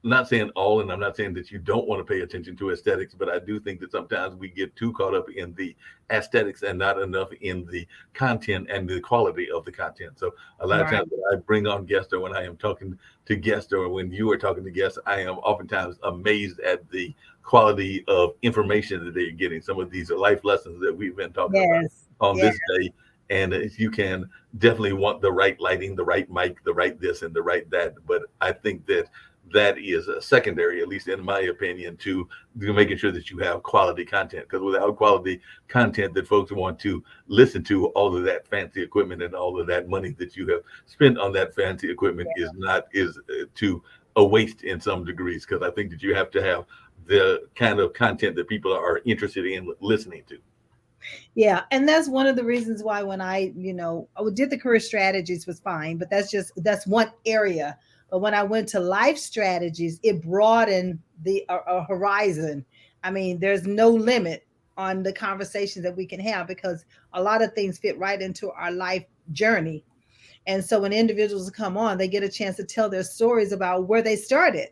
not saying all, and I'm not saying that you don't want to pay attention to aesthetics, but I do think that sometimes we get too caught up in the aesthetics and not enough in the content and the quality of the content. So a lot of Right. times when I bring on guests, or when I am talking to guests, or when you are talking to guests, I am oftentimes amazed at the quality of information that they're getting. Some of these life lessons that we've been talking about Yes. on Yeah. this day. And if you can definitely want the right lighting, the right mic, the right this and the right that. But I think that that is a secondary, at least in my opinion, to making sure that you have quality content. Because without quality content that folks want to listen to, all of that fancy equipment and all of that money that you have spent on that fancy equipment is to a waste in some degrees. Because I think that you have to have the kind of content that people are interested in listening to. Yeah, and that's one of the reasons why when I did the career strategies was fine, but that's one area. But when I went to life strategies, it broadened the horizon. I mean, there's no limit on the conversations that we can have because a lot of things fit right into our life journey. And so when individuals come on, they get a chance to tell their stories about where they started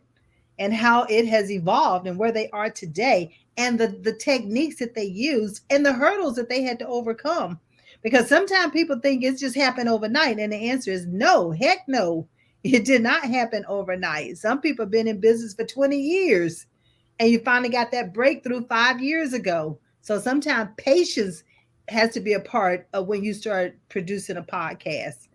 and how it has evolved and where they are today and the techniques that they used and the hurdles that they had to overcome. Because sometimes people think it's just happened overnight, and the answer is no, heck no. It did not happen overnight. Some people have been in business for 20 years and you finally got that breakthrough 5 years ago. So sometimes patience has to be a part of when you start producing a podcast.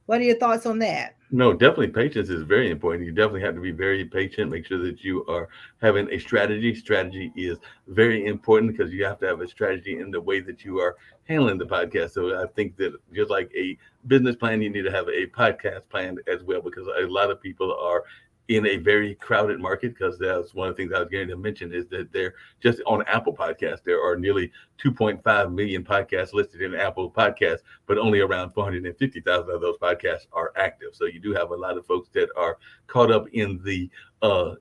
What are your thoughts on that? No, definitely patience is very important. You definitely have to be very patient. Make sure that you are having a strategy. Strategy is very important because you have to have a strategy in the way that you are handling the podcast. So I think that just like a business plan, you need to have a podcast plan as well, because a lot of people are in a very crowded market. Because that's one of the things I was going to mention, is that they're just on Apple Podcasts. There are nearly 2.5 million podcasts listed in Apple Podcasts, but only around 450,000 of those podcasts are active. So you do have a lot of folks that are caught up in the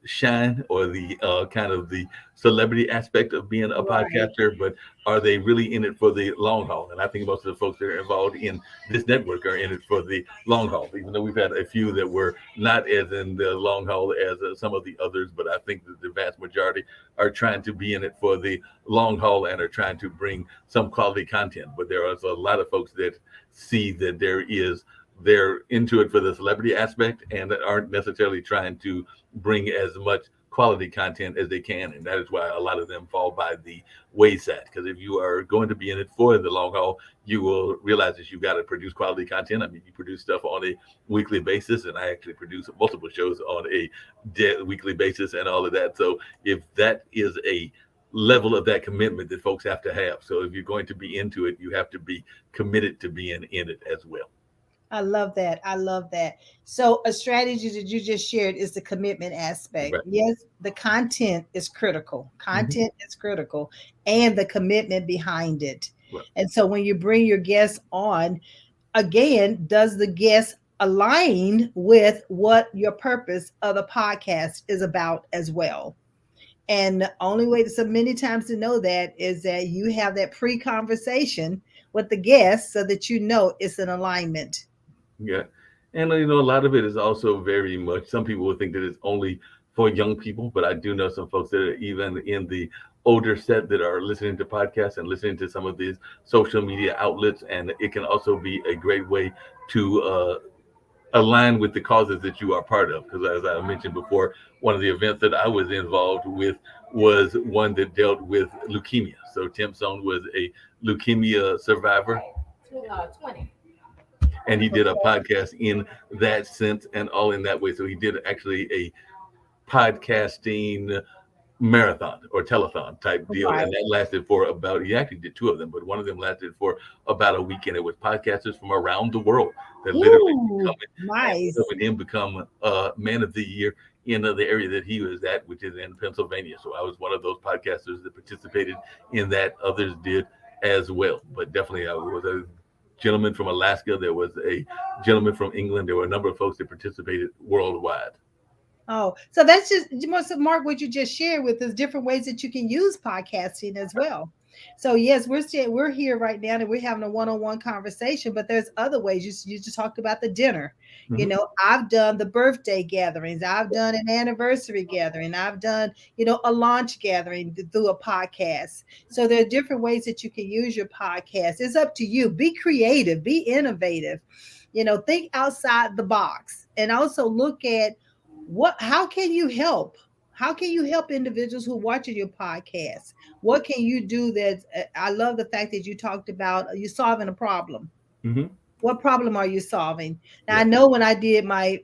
shine or the kind of the celebrity aspect of being a Right. podcaster, but are they really in it for the long haul? And I think most of the folks that are involved in this network are in it for the long haul, even though we've had a few that were not as in the long haul as some of the others. But I think that the vast majority are trying to be in it for the long haul and are trying to bring some quality content. But there are a lot of folks that see that they're into it for the celebrity aspect and aren't necessarily trying to bring as much quality content as they can, and that is why a lot of them fall by the wayside. Because if you are going to be in it for the long haul, you will realize that you've got to produce quality content. I mean, you produce stuff on a weekly basis, and I actually produce multiple shows on a weekly basis and all of that. So if that is a level of that commitment that folks have to have. So if you're going to be into it, you have to be committed to being in it as well. I love that. I love that. So, a strategy that you just shared is the commitment aspect. Right. Yes, the content is critical. Mm-hmm. Content is critical, and the commitment behind it. Right. And so, when you bring your guests on, again, does the guest align with what your purpose of the podcast is about as well? And the only way so many times to know that is that you have that pre-conversation with the guest so that you know it's an alignment. Yeah. And a lot of it is also very much, some people would think that it's only for young people, but I do know some folks that are even in the older set that are listening to podcasts and listening to some of these social media outlets. And it can also be a great way to align with the causes that you are part of. Because as I mentioned before, one of the events that I was involved with was one that dealt with leukemia. So Tim Stone was a leukemia survivor, 20. and he did a podcast in that sense and all in that way. So he did actually a podcasting marathon or telethon type deal, Right. and that lasted for about, he actually did two of them, but one of them lasted for about a week, and it was podcasters from around the world that literally Ooh, become it, and nice. helping him become man of the year in the area that he was at, which is in Pennsylvania. So I was one of those podcasters that participated in that. Others did as well, but definitely I was a gentleman from Alaska. There was a gentleman from England. There were a number of folks that participated worldwide. Oh, so that's just most of Mark, what you just shared with us, different ways that you can use podcasting as well. So yes, we're here right now and we're having a one-on-one conversation, but there's other ways. You just talked about the dinner. You Mhm. know, I've done the birthday gatherings, I've done an anniversary gathering, I've done, a launch gathering through a podcast. So there are different ways that you can use your podcast. It's up to you. Be creative, be innovative, think outside the box and also look at how can you help? How can you help individuals who watching your podcast? What can you do that I love the fact that you talked about you solving a problem. Mhm. What problem are you solving? Now I Yeah. know when I did my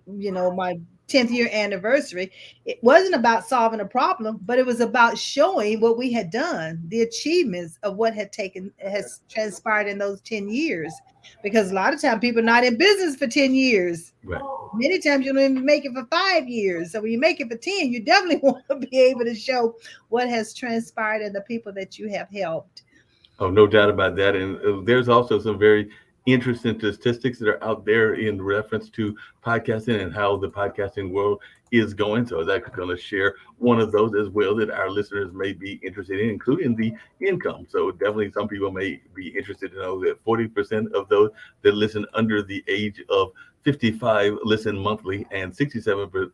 10th year anniversary, it wasn't about solving a problem, but it was about showing what we had done, the achievements of what has transpired in those 10 years. Because a lot of time people are not in business for 10 years. Right. Many times you don't even make it for 5 years. So when you make it for 10, you definitely want to be able to show what has transpired and the people that you have helped. Oh, no doubt about that. And there's also some very interesting statistics that are out there in reference to podcasting and how the podcasting world is going. So I was actually going to share one of those as well that our listeners may be interested in, including the income. So definitely some people may be interested to know that 40% of those that listen under the age of 55 listen monthly, and 67%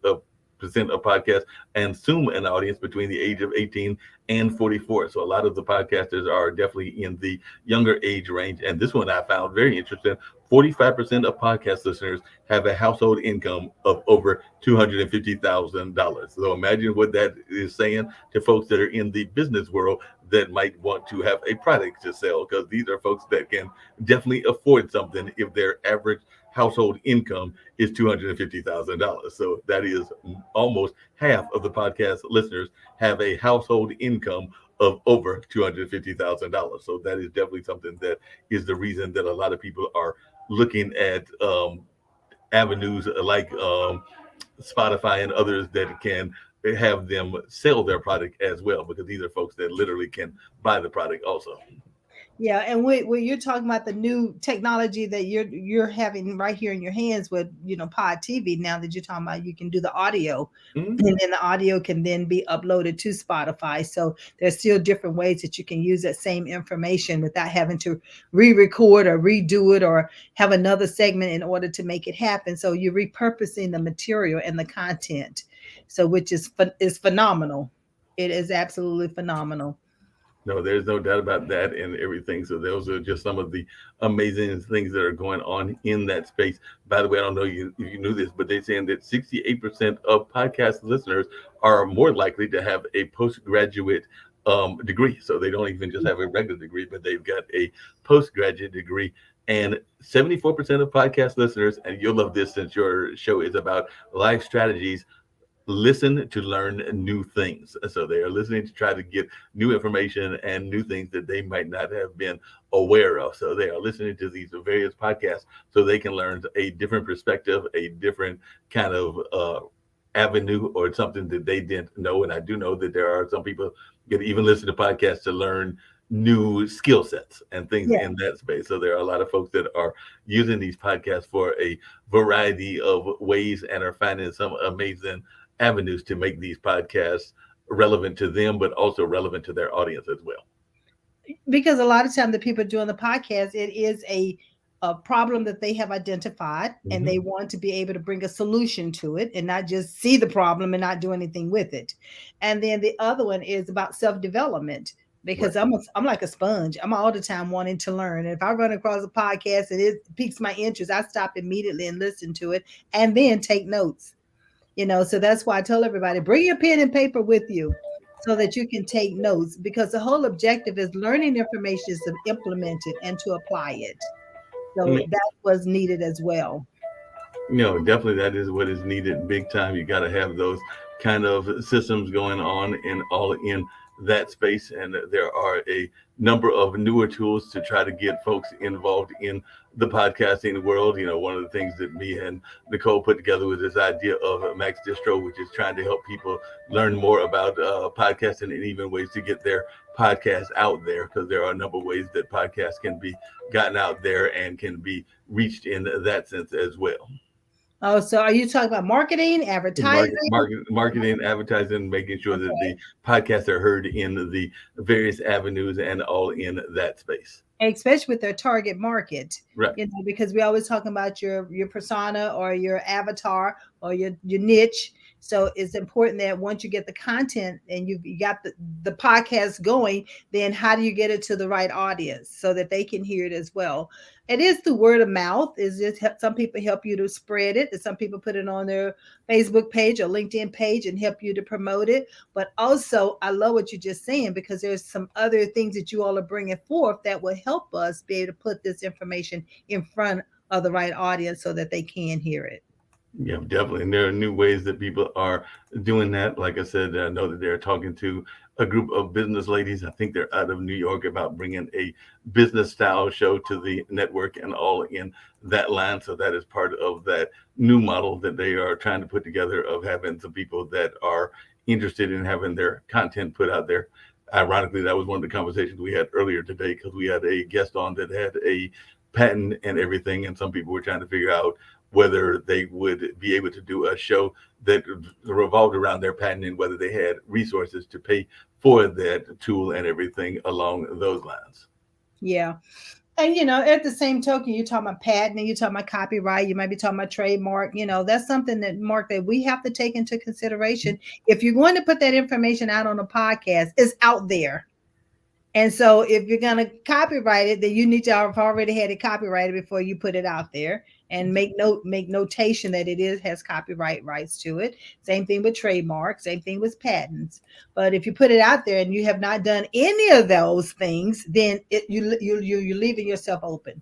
of podcasts and Zoom an audience between the age of 18 and 44. So a lot of the podcasters are definitely in the younger age range. And this one I found very interesting. 45% of podcast listeners have a household income of over $250,000. So imagine what that is saying to folks that are in the business world that might want to have a product to sell, because these are folks that can definitely afford something if their average household income is $250,000. So that is almost half of the podcast listeners have a household income of over $250,000. So that is definitely something that is the reason that a lot of people are looking at avenues like Spotify and others that can have them sell their product as well, because these are folks that literally can buy the product also. Yeah, and when you're talking about the new technology that you're having right here in your hands with Pod TV, now that you're talking about, you can do the audio, Mhm. and then the audio can then be uploaded to Spotify. So there's still different ways that you can use that same information without having to re-record or redo it or have another segment in order to make it happen. So you're repurposing the material and the content, so which is phenomenal. It is absolutely phenomenal. No, there's no doubt about that and everything. So those are just some of the amazing things that are going on in that space. By the way, I don't know if you knew this, but they're saying that 68% of podcast listeners are more likely to have a postgraduate degree. So they don't even just have a regular degree, but they've got a postgraduate degree. And 74% of podcast listeners, and you'll love this since your show is about life strategies, listen to learn new things. So they are listening to try to get new information and new things that they might not have been aware of. So they are listening to these various podcasts so they can learn a different perspective, a different kind of avenue or something that they didn't know. And I do know that there are some people that even listen to podcasts to learn new skill sets and things Yeah. in that space. So there are a lot of folks that are using these podcasts for a variety of ways and are finding some amazing avenues to make these podcasts relevant to them, but also relevant to their audience as well. Because a lot of time the people doing the podcast, it is a problem that they have identified, and Mm-hmm. they want to be able to bring a solution to it and not just see the problem and not do anything with it. And then the other one is about self-development, Right. because I'm like a sponge. I'm all the time wanting to learn. And if I run across a podcast and it piques my interest, I stop immediately and listen to it and then take notes. So that's why I tell everybody, bring your pen and paper with you so that you can take notes, because the whole objective is learning information is to implement it and to apply it. So that was needed as well. Definitely that is what is needed big time. You got to have those kind of systems going on and all in that space. And there are a number of newer tools to try to get folks involved in the podcasting world. One of the things that me and Nicole put together was this idea of Max Distro, which is trying to help people learn more about podcasting and even ways to get their podcasts out there, because there are a number of ways that podcasts can be gotten out there and can be reached in that sense as well. Oh, so are you talking about marketing, advertising? Marketing, advertising, making sure that Okay. the podcasts are heard in the various avenues and all in that space. Especially with their target market, Right. because we always talking about your persona or your avatar or your niche. So it's important that once you get the content and you got the podcast going, then how do you get it to the right audience so that they can hear it as well? It is the word of mouth. Is just some people help you to spread it, and some people put it on their Facebook page or LinkedIn page and help you to promote it. But also, I love what you're just saying, because there's some other things that you all are bringing forth that will help us be able to put this information in front of the right audience so that they can hear it. Yeah, definitely. And there are new ways that people are doing that. Like I said, I know that they're talking to a group of business ladies. I think they're out of New York about bringing a business style show to the network and all in that line. So that is part of that new model that they are trying to put together, of having some people that are interested in having their content put out there. Ironically, that was one of the conversations we had earlier today, because we had a guest on that had a patent and everything, and some people were trying to figure out whether they would be able to do a show that revolved around their patent, and whether they had resources to pay for that tool and everything along those lines. Yeah. And at the same token, you're talking about patent and you're talking about copyright, you might be talking about trademark. That's something that, Mark, that we have to take into consideration. If you're going to put that information out on a podcast, it's out there. And so if you're going to copyright it, then you need to have already had it copyrighted before you put it out there, and make notation that it has copyright rights to it. Same thing with trademarks, same thing with patents. But if you put it out there and you have not done any of those things, then you're leaving yourself open.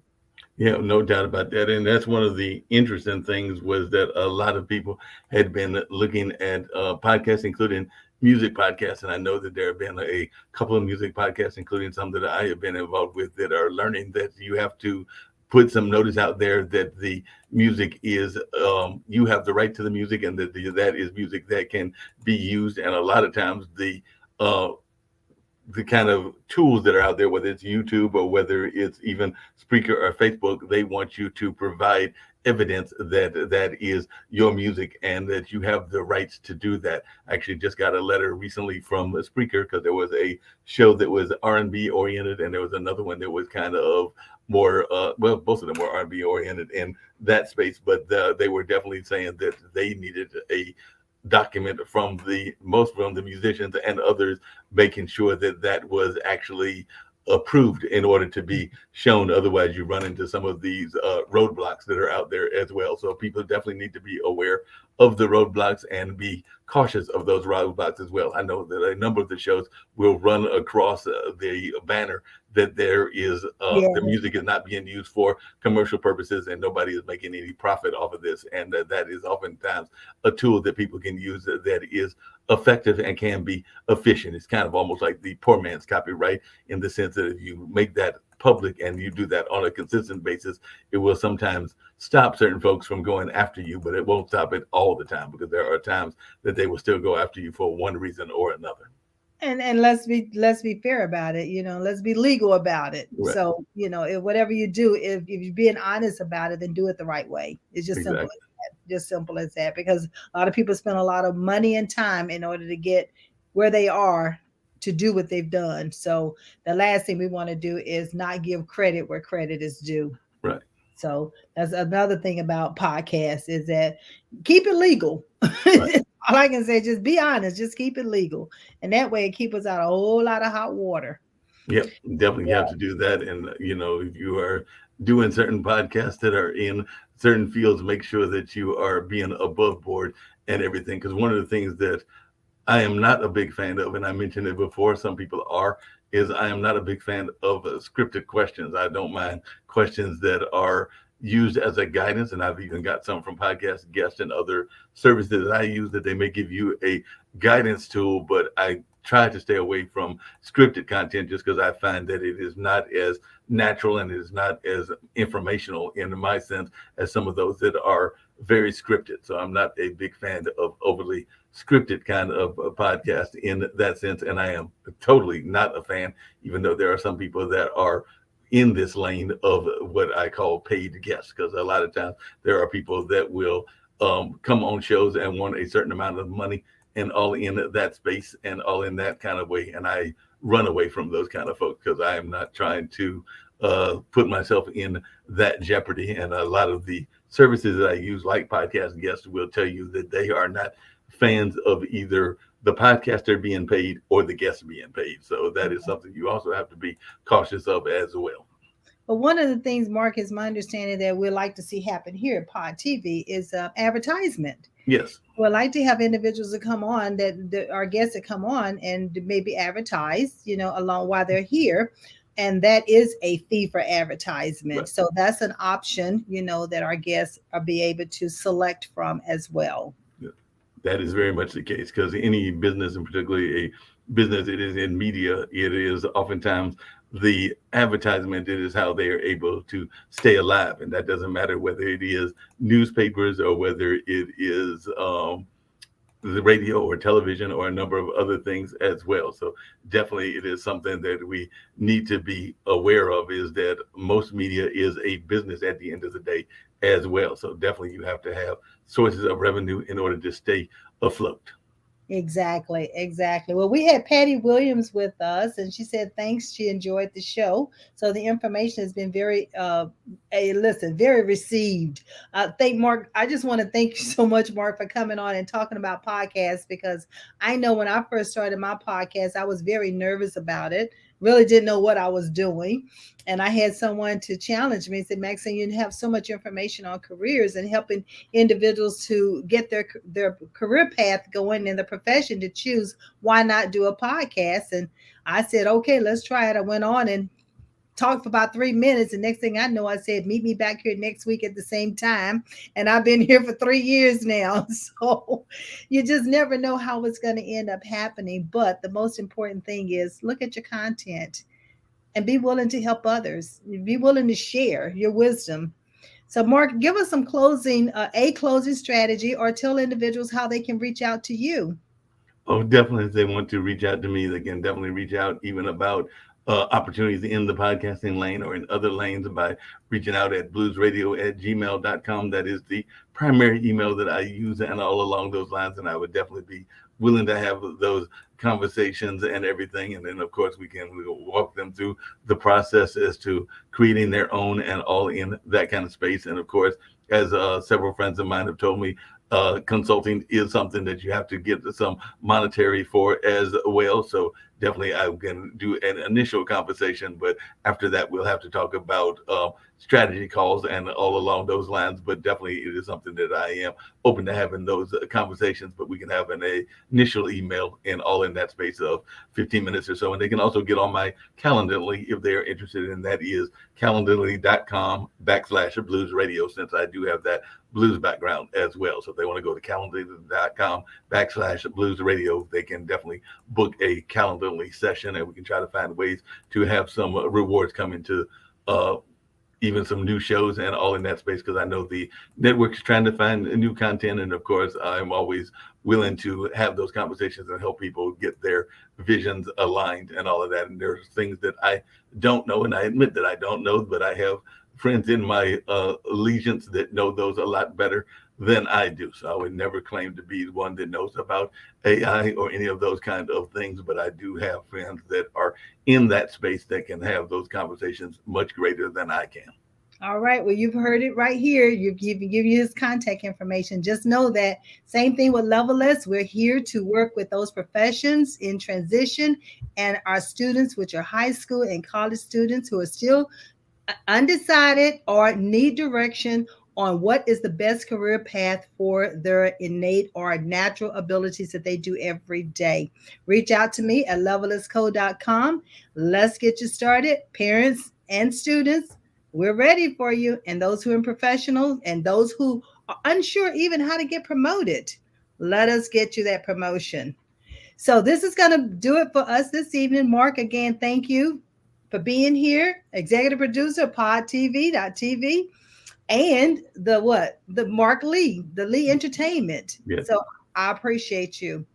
Yeah, no doubt about that. And that's one of the interesting things, was that a lot of people had been looking at podcasts, including music podcasts. And I know that there have been a couple of music podcasts, including some that I have been involved with, that are learning that you have to put some notice out there that the music is, you have the right to the music, and that that is music that can be used. And a lot of times the the kind of tools that are out there, whether it's YouTube or whether it's even Spreaker or Facebook, they want you to provide evidence that that is your music and that you have the rights to do that. I actually just got a letter recently from a Spreaker because there was a show that was R&B oriented and there was another one that was kind of more well, both of them were R&B oriented in that space, but they were definitely saying that they needed a document from the musicians and others, making sure that that was actually approved in order to be shown. Otherwise, you run into some of these roadblocks that are out there as well. So people definitely need to be aware of the roadblocks and be cautious of those roadblocks as well. I know that a number of the shows will run across the banner that there is the music is not being used for commercial purposes and nobody is making any profit off of this. And that is oftentimes a tool that people can use that is effective and can be efficient. It's kind of almost like the poor man's copyright in the sense that if you make that public and you do that on a consistent basis, it will sometimes stop certain folks from going after you, but it won't stop it all the time because there are times that they will still go after you for one reason or another. And let's be fair about it, let's be legal about it. Right. So, if whatever you do, if you're being honest about it, then do it the right way. It's just simple Exactly. as that. Just simple as that. Because a lot of people spend a lot of money and time in order to get where they are to do what they've done. So the last thing we want to do is not give credit where credit is due. Right. So that's another thing about podcasts is that keep it legal. Right. All I can say, just be honest, just keep it legal. And that way it keeps us out a whole lot of hot water. Yep, definitely have to do that. And, if you are doing certain podcasts that are in certain fields, make sure that you are being above board and everything. Because one of the things that I am not a big fan of, and I mentioned it before, some people are, is I am not a big fan of scripted questions. I don't mind questions that are used as a guidance, and I've even got some from podcast guests and other services that I use that they may give you a guidance tool, but I try to stay away from scripted content just because I find that it is not as natural and it is not as informational in my sense as some of those that are very scripted. So I'm not a big fan of overly scripted kind of a podcast in that sense, and I am totally not a fan, even though there are some people that are in this lane of what I call paid guests, because a lot of times there are people that will come on shows and want a certain amount of money and all in that space and all in that kind of way. And I run away from those kind of folks because I am not trying to put myself in that jeopardy. And a lot of the services that I use, like podcast guests, will tell you that they are not fans of either the podcaster being paid or the guest being paid. So that is something you also have to be cautious of as well. But one of the things, Mark, is my understanding that we'd like to see happen here at Pod TV is advertisement. Yes. We'd like to have individuals that come on, that our guests that come on and maybe advertise, along while they're here. And that is a fee for advertisement. Right. So that's an option, that our guests are be able to select from as well. That is very much the case because any business, and particularly a business that is in media, it is oftentimes the advertisement. It is how they are able to stay alive. And that doesn't matter whether it is newspapers or whether it is the radio or television or a number of other things as well. So definitely it is something that we need to be aware of, is that most media is a business at the end of the day as well. So definitely you have to have sources of revenue in order to stay afloat. Exactly. Well, we had Patty Williams with us, and she said thanks. She enjoyed the show. So the information has been very, very received. Thank Mark. I just want to thank you so much, Mark, for coming on and talking about podcasts, because I know when I first started my podcast, I was very nervous about it. Really didn't know what I was doing. And I had someone to challenge me and said, Maxine, you have so much information on careers and helping individuals to get their career path going in the profession to choose. Why not do a podcast? And I said, okay, let's try it. I went on and talked for about 3 minutes. And next thing I know, I said, meet me back here next week at the same time. And I've been here for 3 years now. So you just never know how it's going to end up happening. But the most important thing is look at your content and be willing to help others. Be willing to share your wisdom. So Mark, give us some closing strategy, or tell individuals how they can reach out to you. Oh, definitely. If they want to reach out to me, they can definitely reach out even about opportunities in the podcasting lane or in other lanes by reaching out at bluesradio@gmail.com. That is the primary email that I use, and all along those lines. And I would definitely be willing to have those conversations and everything. And then, of course, we'll walk them through the process as to creating their own and all in that kind of space. And of course, as several friends of mine have told me, consulting is something that you have to get some monetary for as well. So definitely I can do an initial conversation, but after that we'll have to talk about strategy calls and all along those lines. But definitely it is something that I am open to having those conversations, but we can have an initial email and all in that space of 15 minutes or so. And they can also get on my Calendly if they're interested in that. Is calendly.com/blues radio, since I do have that blues background as well. So if they want to go to calendly.com/blues radio, they can definitely book a Calendly session, and we can try to find ways to have some rewards coming to even some new shows and all in that space, because I know the network is trying to find new content. And of course, I'm always willing to have those conversations and help people get their visions aligned and all of that. And there's things that I don't know, and I admit that I don't know, but I have friends in my allegiance that know those a lot better than I do. So I would never claim to be the one that knows about AI or any of those kind of things, but I do have friends that are in that space that can have those conversations much greater than I can. All right. Well, you've heard it right here. You've given you his contact information. Just know that same thing with Levelist. We're here to work with those professions in transition and our students, which are high school and college students who are still undecided or need direction on what is the best career path for their innate or natural abilities that they do every day. Reach out to me at levelistco.com. Let's get you started. Parents and students, we're ready for you. And those who are in professionals and those who are unsure even how to get promoted, let us get you that promotion. So this is going to do it for us this evening. Marc, again, thank you for being here. Executive producer, PODTV.tv. And the Marc Lee, the Lee Entertainment. Yes. So I appreciate you.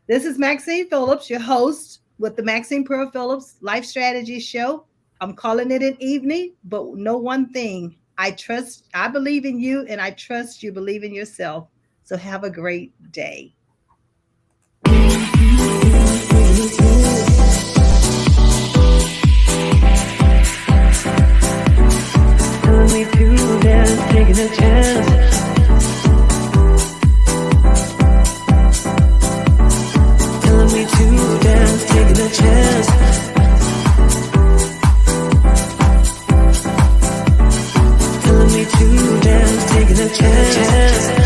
This is Maxine Phillips, your host with the Maxine Phillips Life Strategy Show. I'm calling it an evening, but know one thing. I believe in you, and I trust you believe in yourself. So have a great day. Me to dance, taking a chance. Telling me to dance, taking a chance. Telling me to dance, taking a chance.